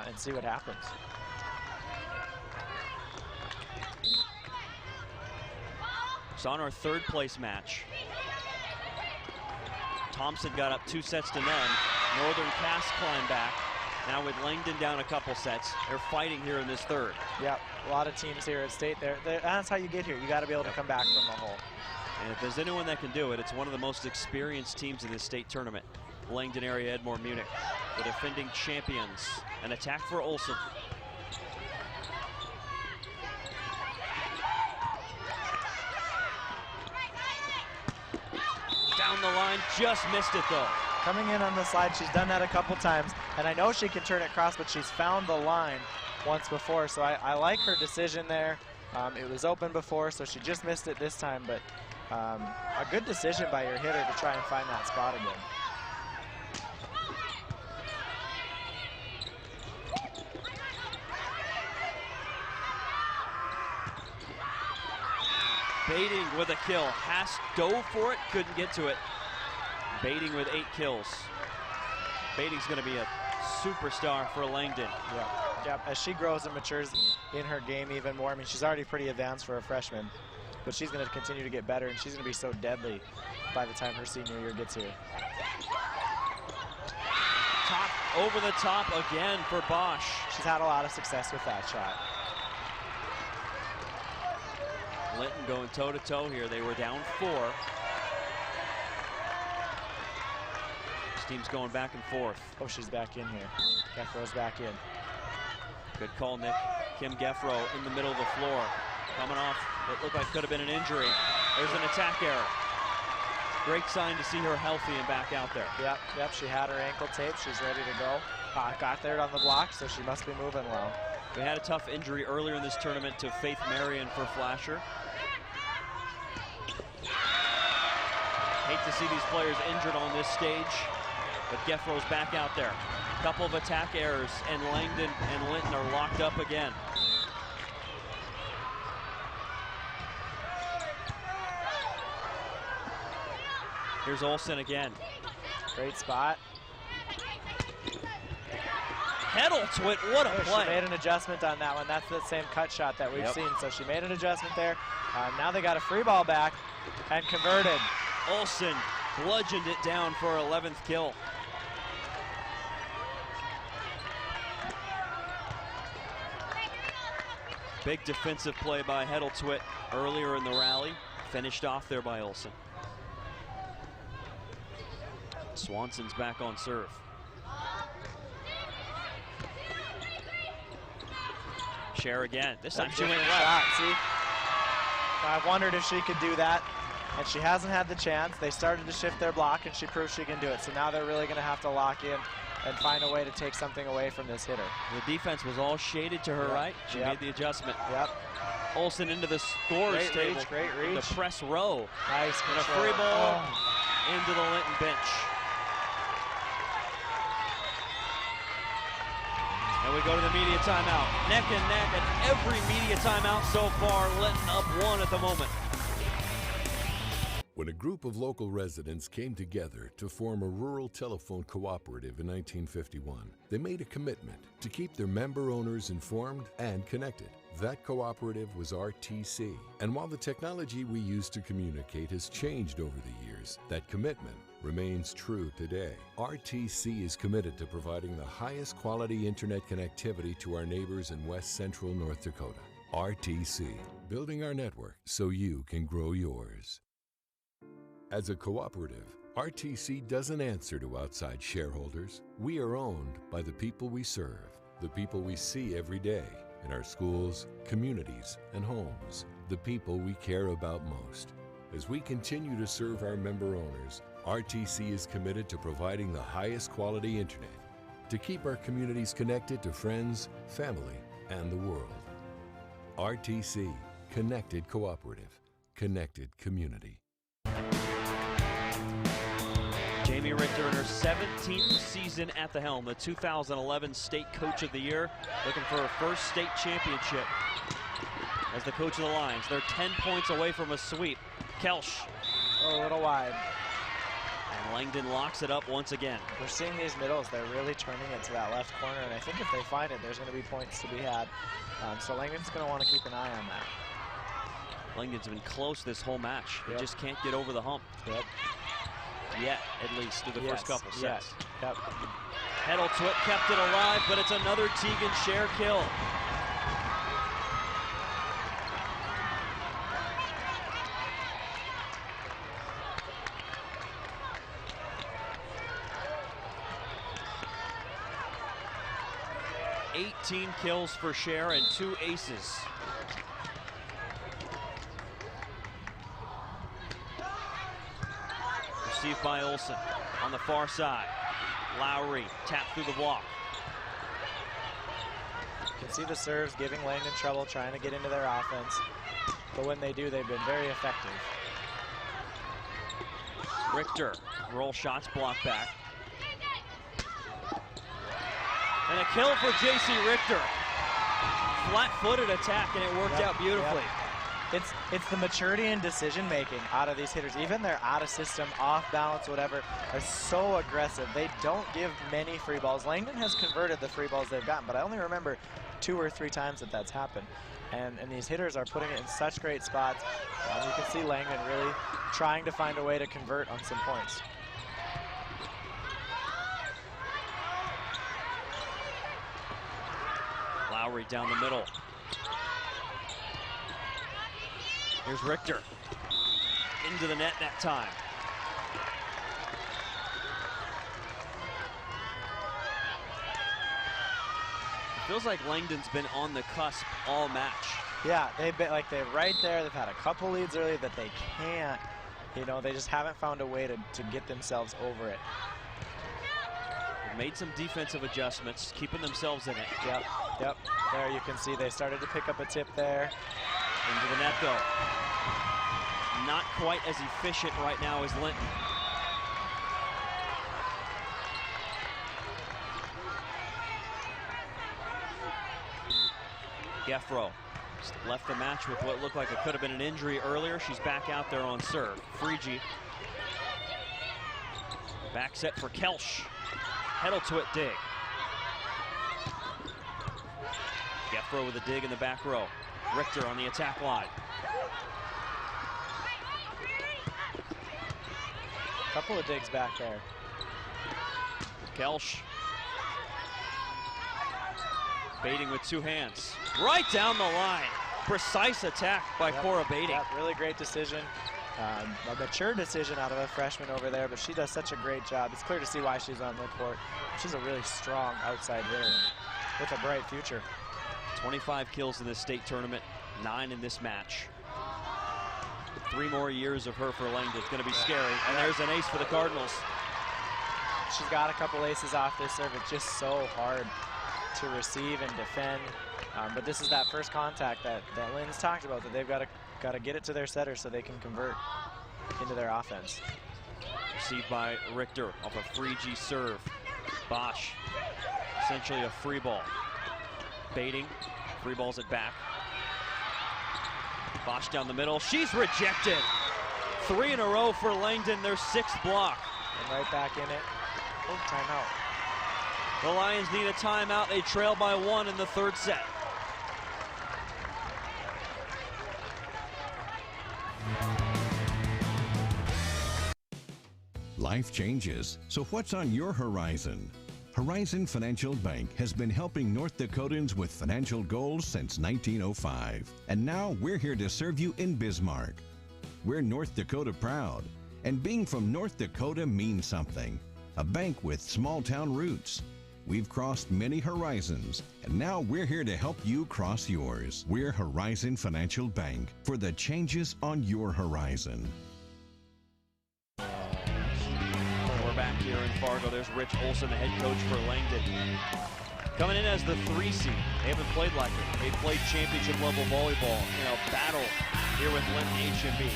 and see what happens. It's on our 3rd place match. Thompson got up 2-0. Northern Cass climbed back. Now with Langdon down a couple sets, they're fighting here in this 3rd. Yep, a lot of teams here at state. That's how you get here. You got to be able to come back from the hole. And if there's anyone that can do it, it's one of the most experienced teams in this state tournament. Langdon area Edmore Munich, the defending champions. An attack for Olsen. Down the line, just missed it though. Coming in on the slide, she's done that a couple times, and I know she can turn it across, but she's found the line once before, so I like her decision there. It was open before, so she just missed it this time, but a good decision by your hitter to try and find that spot again. Baiting with a kill. Haas dove for it, couldn't get to it. Baiting with 8 kills. Baiting's going to be a superstar for Langdon. Yeah, as she grows and matures in her game even more. I mean, she's already pretty advanced for a freshman, but she's going to continue to get better, and she's going to be so deadly by the time her senior year gets here. Over the top again for Bosch. She's had a lot of success with that shot. Linton going toe-to-toe here. They were down 4. This team's going back and forth. Oh, she's back in here. Geffro's back in. Good call, Nick. Kim Geffro in the middle of the floor. Coming off what looked like could have been an injury. There's an attack error. Great sign to see her healthy and back out there. Yep, she had her ankle taped. She's ready to go. Got there on the block, so she must be moving well. We had a tough injury earlier in this tournament to Faith Marion for Flasher. Hate to see these players injured on this stage, but Geffro's back out there. Couple of attack errors, and Langdon and Linton are locked up again. Here's Olsen again. Great spot. Heddletwit, what a play. She made an adjustment on that one. That's the same cut shot that we've seen. So she made an adjustment there. Now they got a free ball back and converted. Olsen bludgeoned it down for her 11th kill. Big defensive play by Heddletwit earlier in the rally. Finished off there by Olsen. Swanson's back on serve. Cher again. This time she went left. See? I wondered if she could do that, and she hasn't had the chance. They started to shift their block, and she proved she can do it. So now they're really going to have to lock in and find a way to take something away from this hitter. The defense was all shaded to her right. She made the adjustment. Olsen into the scores table. Great reach. The press row. Nice and a free ball into the Linton bench. And we go to the media timeout. Neck and neck at every media timeout so far. Linton up 1 at the moment. When a group of local residents came together to form a rural telephone cooperative in 1951, they made a commitment to keep their member owners informed and connected. That cooperative was RTC. And while the technology we use to communicate has changed over the years, that commitment remains true today. RTC is committed to providing the highest quality internet connectivity to our neighbors in West Central North Dakota. RTC, building our network so you can grow yours. As a cooperative, RTC doesn't answer to outside shareholders. We are owned by the people we serve, the people we see every day in our schools, communities, and homes, the people we care about most. As we continue to serve our member owners, RTC is committed to providing the highest quality internet to keep our communities connected to friends, family, and the world. RTC, Connected Cooperative, Connected Community. Jamie Richter in her 17th season at the helm, the 2011 State Coach of the Year, looking for her first state championship as the coach of the Lions. They're 10 points away from a sweep. Kelsch. A little wide. And Langdon locks it up once again. We're seeing these middles. They're really turning it to that left corner, and I think if they find it, there's going to be points to be had. So Langdon's going to want to keep an eye on that. Langdon's been close this whole match. They just can't get over the hump. Yet, at least, through the first couple sets. Heddletwit kept it alive, but it's another Tegan Cher kill. $18 kills for Cher and 2 aces. Received by Olsen on the far side. Lowry tapped through the block. You can see the serves giving Langdon trouble trying to get into their offense. But when they do, they've been very effective. Richter, roll shots, block back. And a kill for J.C. Richter. Flat-footed attack, and it worked out beautifully. It's the maturity and decision making out of these hitters. Even they're out of system, off balance, whatever, are so aggressive. They don't give many free balls. Langdon has converted the free balls they've gotten, but I only remember 2 or 3 times that that's happened. And these hitters are putting it in such great spots. You can see Langdon really trying to find a way to convert on some points. Lowry down the middle. Here's Richter. Into the net that time. It feels like Langdon's been on the cusp all match. Yeah, they've been like they're right there. They've had a couple leads early that they can't, they just haven't found a way to get themselves over it. made some defensive adjustments, keeping themselves in it. Yep. There you can see they started to pick up a tip there. Into the net though. Not quite as efficient right now as Linton. Geffro left the match with what looked like it could have been an injury earlier. She's back out there on serve. Frege. Back set for Kelsch. Heddle to it dig. Geffro with a dig in the back row. Richter on the attack line. Couple of digs back there. Kelsch. Baiting with two hands. Right down the line. Precise attack by Cora Baiting. Yep, really great decision. A mature decision out of a freshman over there, but she does such a great job. It's clear to see why she's on the court. She's a really strong outside hitter with a bright future. 25 kills in this state tournament, 9 in this match. 3 more years of her for Langdon. It's going to be scary. And there's an ace for the Cardinals. She's got a couple aces off this serve. It's just so hard to receive and defend. But this is that first contact that Lynn's talked about, that they've got to get it to their setter so they can convert into their offense. Received by Richter off a Frege serve. Bosch, essentially a free ball. Baiting, free balls it back. Bosch down the middle, she's rejected. 3 in a row for Langdon, their 6th block. And right back in it. Oh, timeout. The Lions need a timeout. They trail by 1 in the 3rd set. Life changes, so what's on your horizon? Horizon Financial Bank has been helping North Dakotans with financial goals since 1905. And now we're here to serve you in Bismarck. We're North Dakota proud, and being from North Dakota means something. A bank with small-town roots. We've crossed many horizons, and now we're here to help you cross yours. We're Horizon Financial Bank for the changes on your horizon. We're back here in Fargo. There's Rich Olson, the head coach for Langdon. Coming in as the 3 seed. They haven't played like it. They played championship level volleyball in a battle here with Linton H&B.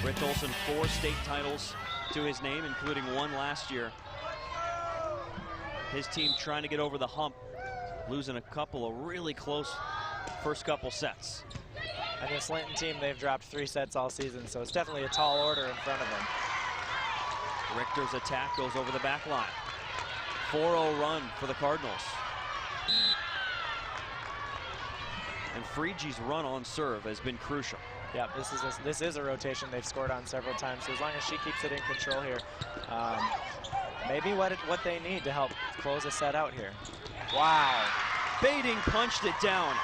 Rich Olson, 4 state titles to his name, including 1 last year. His team trying to get over the hump, losing a couple of really close first couple sets. And this Linton team, they've dropped 3 sets all season, so it's definitely a tall order in front of them. Richter's attack goes over the back line. 4-0 run for the Cardinals. And Frege's run on serve has been crucial. Yeah, this is a rotation they've scored on several times, so as long as she keeps it in control here, maybe what they need to help close a set out here. Wow. Baiting punched it down.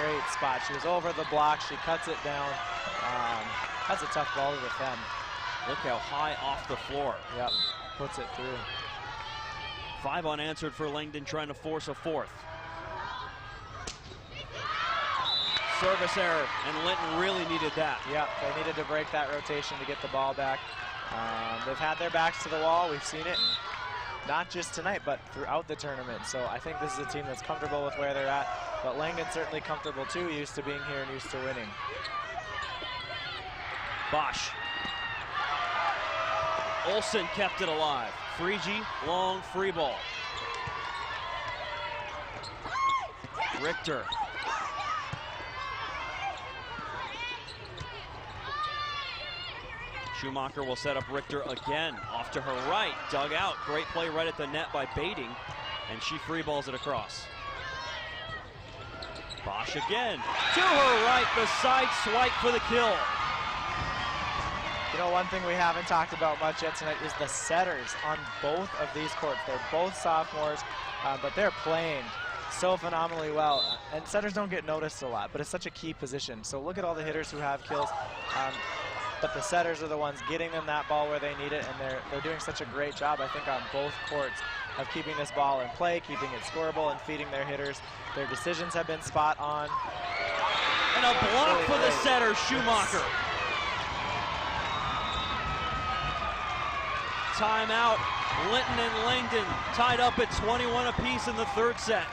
Great spot. She was over the block. She cuts it down. That's a tough ball to defend. Look how high off the floor. Yep, puts it through. 5 unanswered for Langdon, trying to force a 4th. Service error, and Linton really needed that. Yep, they needed to break that rotation to get the ball back. They've had their backs to the wall. We've seen it not just tonight, but throughout the tournament. So I think this is a team that's comfortable with where they're at. But Langdon's certainly comfortable too, used to being here and used to winning. Bosch. Olson kept it alive. Frege, long free ball. Richter. Schumacher will set up Richter again. Off to her right, dug out. Great play right at the net by Baiting, and she free balls it across. Bosch again. To her right, the side swipe for the kill. You know, one thing we haven't talked about much yet tonight is the setters on both of these courts. They're both sophomores, but they're playing so phenomenally well. And setters don't get noticed a lot, but it's such a key position. So look at all the hitters who have kills. But the setters are the ones getting them that ball where they need it, and they're doing such a great job, I think, on both courts of keeping this ball in play, keeping it scoreable, and feeding their hitters. Their decisions have been spot on. And a block really for the setter, Schumacher. timeout. Linton and Langdon tied up at 21 apiece in the third set.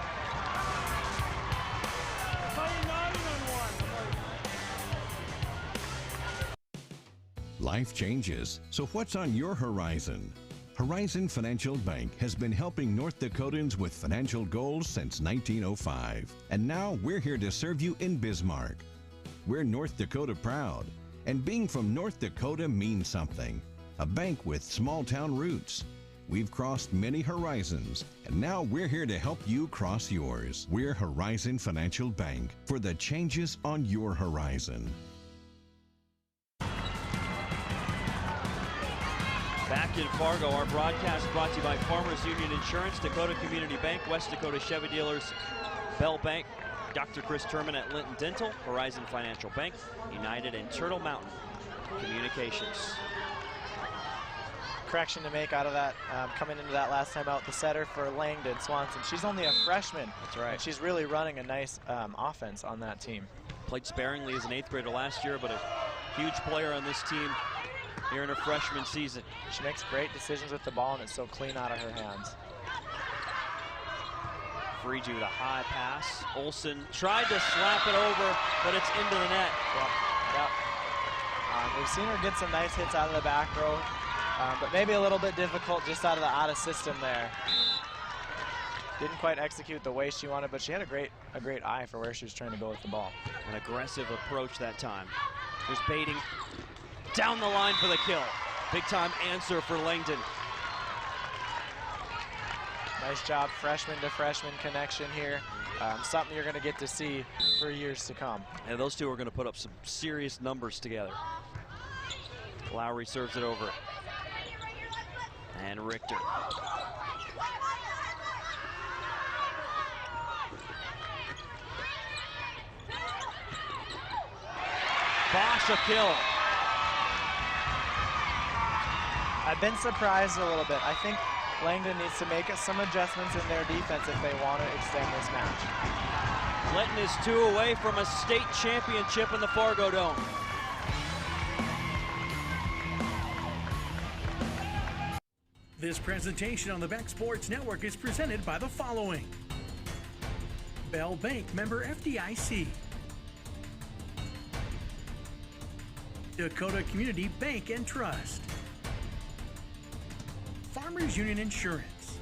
Life changes, so what's on your horizon? Horizon Financial Bank has been helping North Dakotans with financial goals since 1905. And now we're here to serve you in Bismarck. We're North Dakota proud, and being from North Dakota means something. A bank with small town roots. We've crossed many horizons, and now we're here to help you cross yours. We're Horizon Financial Bank for the changes on your horizon. Back in Fargo, our broadcast brought to you by Farmers Union Insurance, Dakota Community Bank, West Dakota Chevy Dealers, Bell Bank, Dr. Chris Turman at Linton Dental, Horizon Financial Bank, United and Turtle Mountain Communications. Correction to make out of that, coming into that last time out, the setter for Langdon Swanson. She's only a freshman. That's right. And she's really running a nice offense on that team. Played sparingly as an 8th grader last year, but a huge player on this team here in her freshman season. She makes great decisions with the ball, and it's so clean out of her hands. Freeju with a high pass. Olsen tried to slap it over, but it's into the net. Yep. We've seen her get some nice hits out of the back row, but maybe a little bit difficult just out of system there. Didn't quite execute the way she wanted, but she had a great eye for where she was trying to go with the ball. An aggressive approach that time. There's Baiting. Down the line for the kill. Big time answer for Langdon. Nice job, freshman to freshman connection here. Something you're going to get to see for years to come. And those two are going to put up some serious numbers together. Lowry serves it over. And Richter. Bosch a kill. I've been surprised a little bit. I think Langdon needs to make some adjustments in their defense if they want to extend this match. Linton is 2 away from a state championship in the Fargodome. This presentation on the Beck Sports Network is presented by the following: Bell Bank, member FDIC. Dakota Community Bank and Trust. Farmers Union Insurance.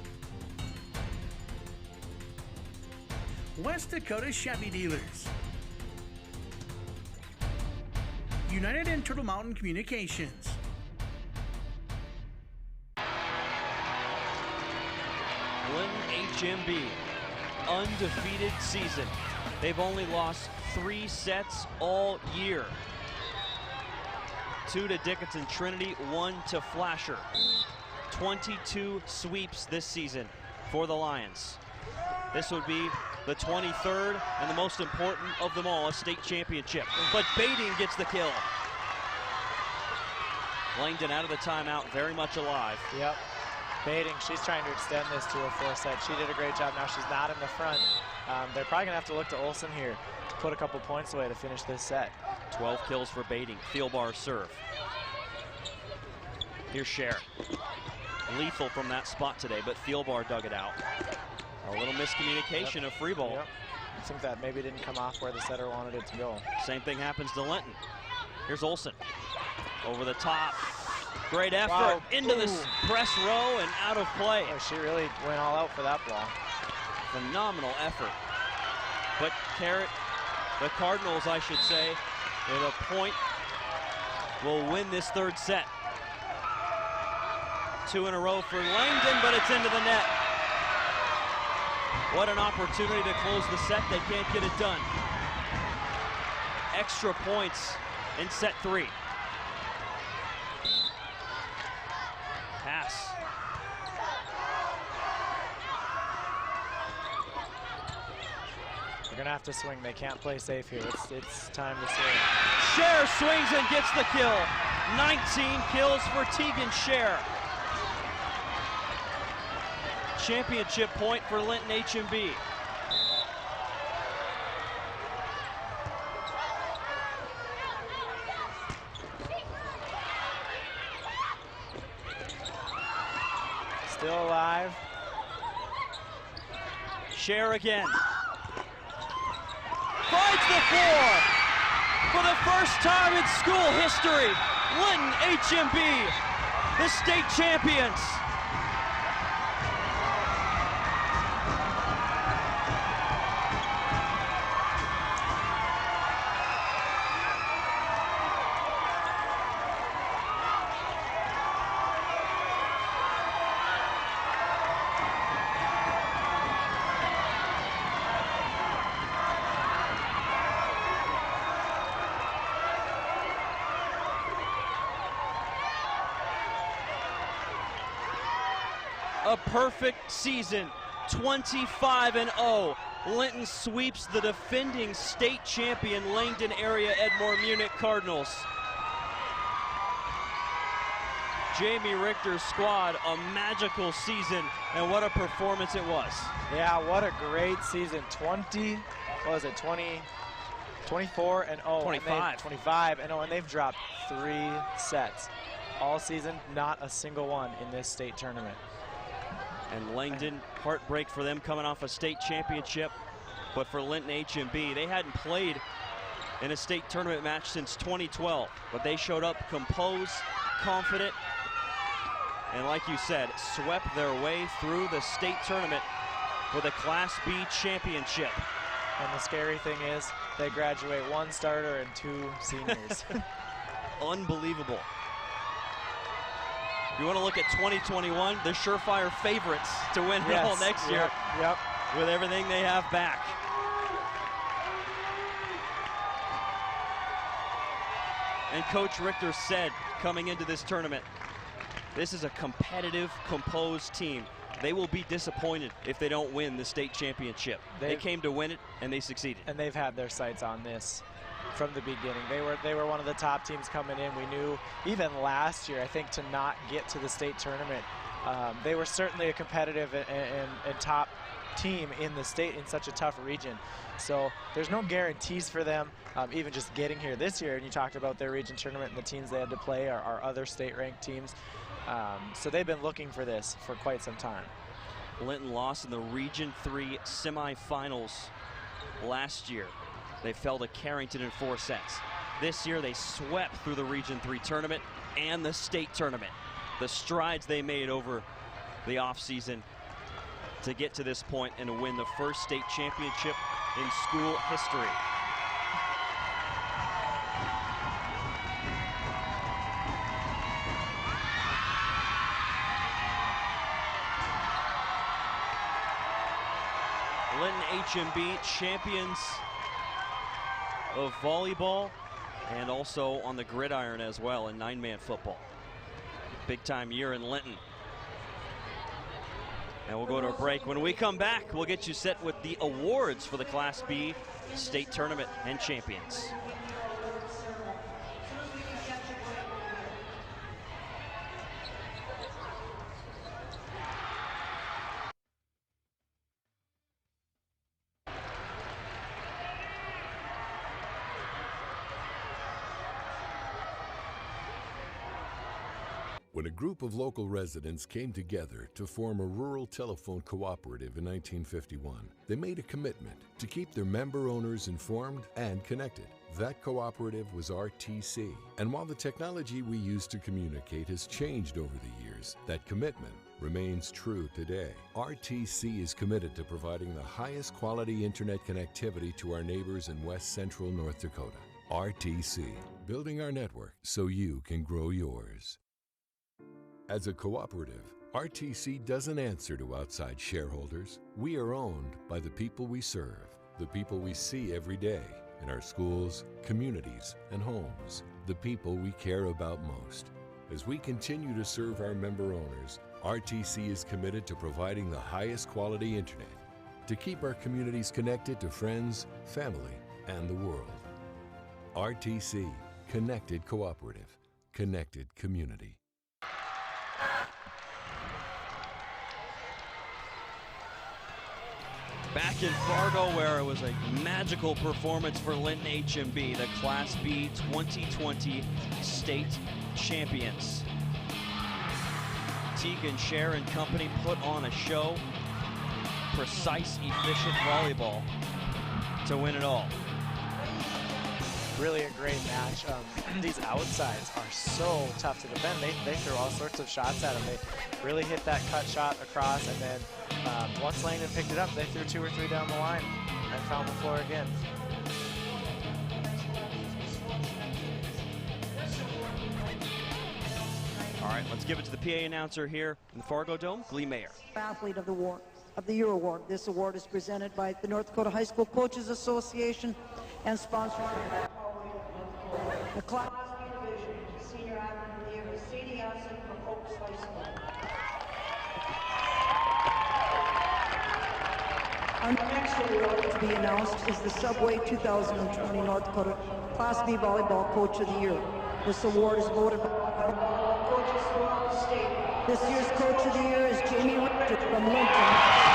West Dakota Chevy Dealers. United and Turtle Mountain Communications. Linton HMB, undefeated season. They've only lost 3 sets all year. 2 to Dickinson Trinity, 1 to Flasher. 22 sweeps this season for the Lions. This would be the 23rd and the most important of them all, a state championship. But Baiting gets the kill. Langdon out of the timeout, very much alive. Yep. Baiting, she's trying to extend this to a 4 set. She did a great job. Now she's not in the front. They're probably going to have to look to Olsen here to put a couple points away to finish this set. 12 kills for Baiting. Thielbar serve. Here's Scher. Lethal from that spot today, but Thielbar dug it out. A little miscommunication of free ball. Yep. I think that maybe didn't come off where the setter wanted it to go. Same thing happens to Linton. Here's Olsen. Over the top. Great effort. Wow. Into this press row and out of play. Oh, she really went all out for that ball. Phenomenal effort. But the Cardinals, I should say, with a point, will win this 3rd set. 2 in a row for Langdon, but it's into the net. What an opportunity to close the set. They can't get it done. Extra points in set 3. Pass. They're going to have to swing. They can't play safe here. It's time to swing. Scher swings and gets the kill. 19 kills for Tegan Scher. Championship point for Linton HMB. Still alive. Cher again. Finds the floor. For the first time in school history, Linton HMB, the state champions. A perfect season, 25-0. Linton sweeps the defending state champion Langdon area Edmore Munich Cardinals. Jamie Richter's squad, a magical season, and what a performance it was. Yeah, what a great season. 24-0. 25-0, and they've dropped 3 sets all season, not a single one in this state tournament. And Langdon, heartbreak for them coming off a state championship. But for Linton HMB, they hadn't played in a state tournament match since 2012. But they showed up composed, confident, and like you said, swept their way through the state tournament for the Class B championship. And the scary thing is, they graduate 1 starter and 2 seniors. Unbelievable. If you want to look at 2021, the surefire favorites to win it all next year. Yep. With everything they have back. And Coach Richter said coming into this tournament, this is a competitive, composed team. They will be disappointed if they don't win the state championship. They came to win it, and they succeeded. And they've had their sights on this from the beginning. They were one of the top teams coming in. We knew even last year, I think, to not get to the state tournament, they were certainly a competitive and top team in the state in such a tough region. So there's no guarantees for them, even just getting here this year. And you talked about their region tournament and the teams they had to play are other state-ranked teams. So they've been looking for this for quite some time. Linton lost in the Region 3 semifinals last year. They fell to Carrington in 4 sets. This year they swept through the Region 3 tournament and the state tournament. The strides they made over the offseason to get to this point and to win the first state championship in school history. Linton HMB champions of volleyball and also on the gridiron as well in 9-man football. Big time year in Linton. And we'll go to a break. When we come back, we'll get you set with the awards for the Class B state tournament and champions. When a group of local residents came together to form a rural telephone cooperative in 1951, they made a commitment to keep their member owners informed and connected. That cooperative was RTC. And while the technology we use to communicate has changed over the years, that commitment remains true today. RTC is committed to providing the highest quality internet connectivity to our neighbors in West Central North Dakota. RTC, building our network so you can grow yours. As a cooperative, RTC doesn't answer to outside shareholders. We are owned by the people we serve, the people we see every day in our schools, communities, and homes, the people we care about most. As we continue to serve our member owners, RTC is committed to providing the highest quality internet to keep our communities connected to friends, family, and the world. RTC, Connected Cooperative, Connected Community. Back in Fargo, where it was a magical performance for Linton HMB, the Class B 2020 state champions. Tegan, Cher, and company put on a show. Precise, efficient volleyball to win it all. Really a great match. These outsides are so tough to defend. They throw all sorts of shots at them. They really hit that cut shot across, and then once Langdon picked it up, they threw 2 or 3 down the line and found the floor again. All right, let's give it to the PA announcer here in the Fargodome, Glee Mayer. Athlete of the Year Award. This award is presented by the North Dakota High School Coaches Association and sponsored by the Class B Division Senior Athlete of the Year is Sadie Hansen from Oaks High School. Our next award to be announced is the Subway 2020 North Dakota Class B Volleyball Coach of the Year. This award is voted by coaches throughout the state. This year's Coach of the Year is Jamie Richter from Lincoln.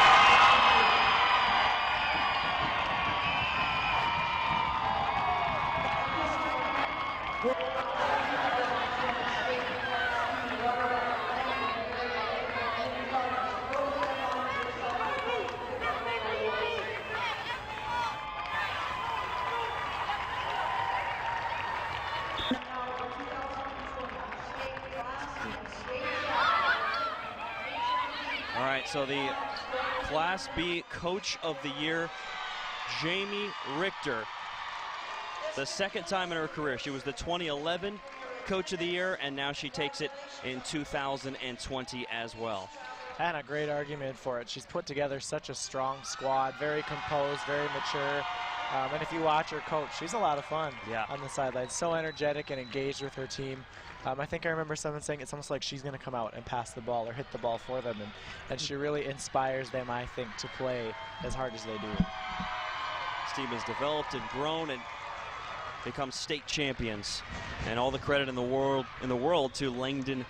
All right, so the Class B Coach of the Year, Jamie Richter. The second time in her career. She was the 2011 Coach of the Year, and now she takes it in 2020 as well. And a great argument for it. She's put together such a strong squad, very composed, very mature. And if you watch her coach, she's a lot of fun on the sidelines. So energetic and engaged with her team. I think I remember someone saying it's almost like she's going to come out and pass the ball or hit the ball for them. And she really inspires them, I think, to play as hard as they do. This team has developed and grown and become state champions. And all the credit in the world to Langdon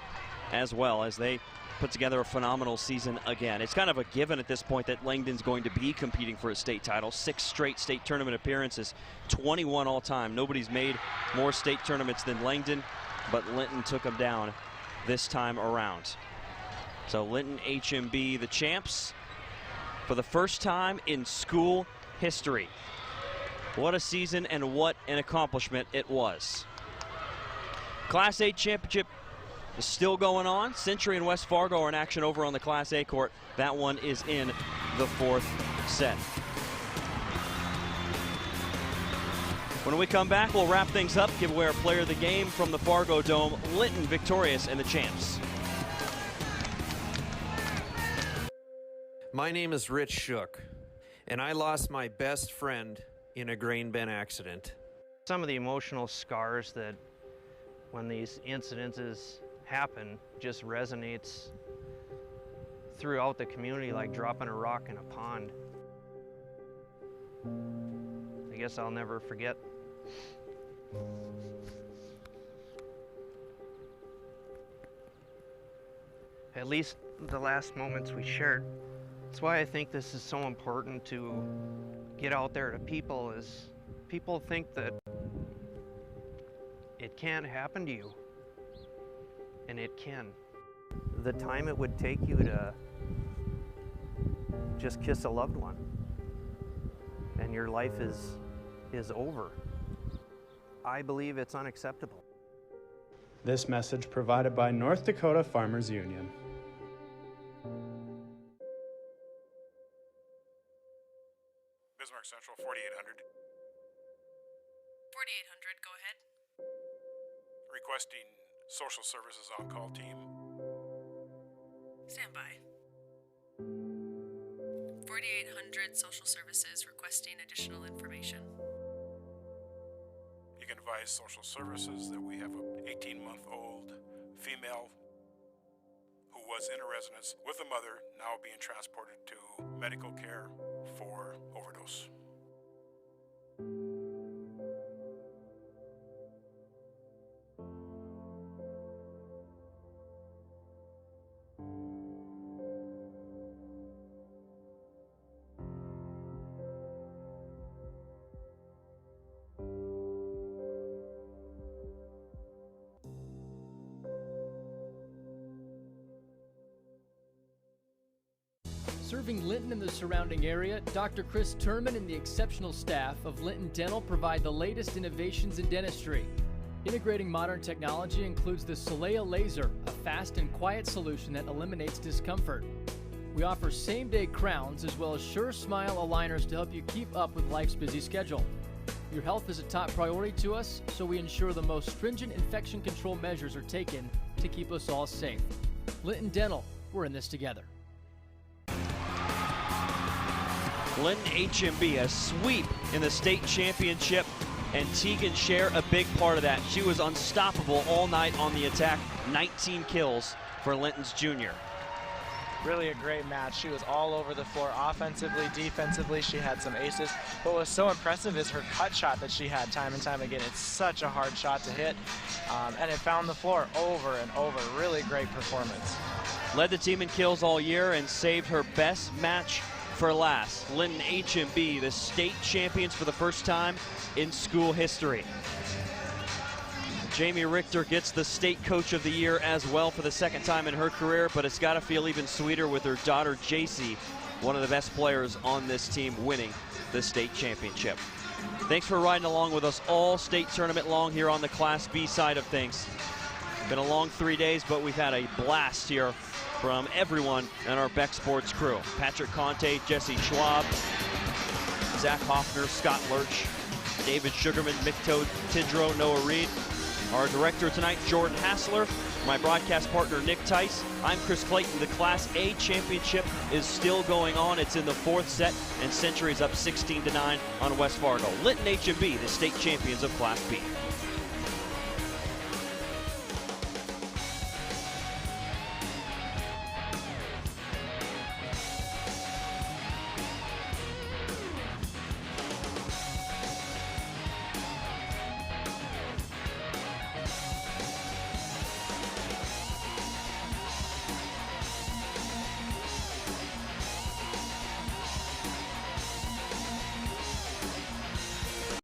as well, as they put together a phenomenal season again. It's kind of a given at this point that Langdon's going to be competing for a state title. 6 straight state tournament appearances, 21 all time. Nobody's made more state tournaments than Langdon, but Linton took them down this time around. So Linton HMB the champs for the first time in school history. What a season and what an accomplishment it was. Class A championship is still going on. Century and West Fargo are in action over on the Class A court. That one is in the 4th set. When we come back, we'll wrap things up, give away our player of the game from the Fargodome. Linton victorious and the champs. My name is Rich Shook, and I lost my best friend in a grain bin accident. Some of the emotional scars that when these incidences happen just resonates throughout the community like dropping a rock in a pond. I guess I'll never forget. At least the last moments we shared. That's why I think this is so important to get out there to people, is people think that it can't happen to you. And it can. The time it would take you to just kiss a loved one and your life is over. I believe it's unacceptable. This message provided by North Dakota Farmers Union. Bismarck Central, 4800. 4800, go ahead. Requesting social services on-call team. Stand by. 4800 social services requesting additional information. You can advise social services that we have an 18-month-old female who was in a residence with a mother, now being transported to medical care for overdose. Serving Linton and the surrounding area, Dr. Chris Turman and the exceptional staff of Linton Dental provide the latest innovations in dentistry. Integrating modern technology includes the Soleil laser, a fast and quiet solution that eliminates discomfort. We offer same-day crowns as well as Sure Smile aligners to help you keep up with life's busy schedule. Your health is a top priority to us, so we ensure the most stringent infection control measures are taken to keep us all safe. Linton Dental, we're in this together. Linton HMB, a sweep in the state championship, and Tegan Scher a big part of that. She was unstoppable all night on the attack, 19 kills for Linton's junior. Really a great match. She was all over the floor offensively, defensively. She had some aces. What was so impressive is her cut shot that she had time and time again. It's such a hard shot to hit, and it found the floor over and over. Really great performance. Led the team in kills all year and saved her best match for last. Linton HMB, the state champions for the first time in school history. Jamie Richter gets the state coach of the year as well for the second time in her career, but it's got to feel even sweeter with her daughter JC, one of the best players on this team, winning the state championship. Thanks for riding along with us all state tournament long here on the Class B side of things. Been a long 3 days, but we've had a blast here from everyone in our Beck Sports crew. Patrick Conte, Jesse Schwab, Zach Hoffner, Scott Lurch, David Sugarman, Mick Tidrow, Noah Reed. Our director tonight, Jordan Hassler. My broadcast partner, Nick Tice. I'm Chris Clayton. The Class A championship is still going on. It's in the fourth set, and Century's up 16-9 on West Fargo. Linton HMB, the state champions of Class B.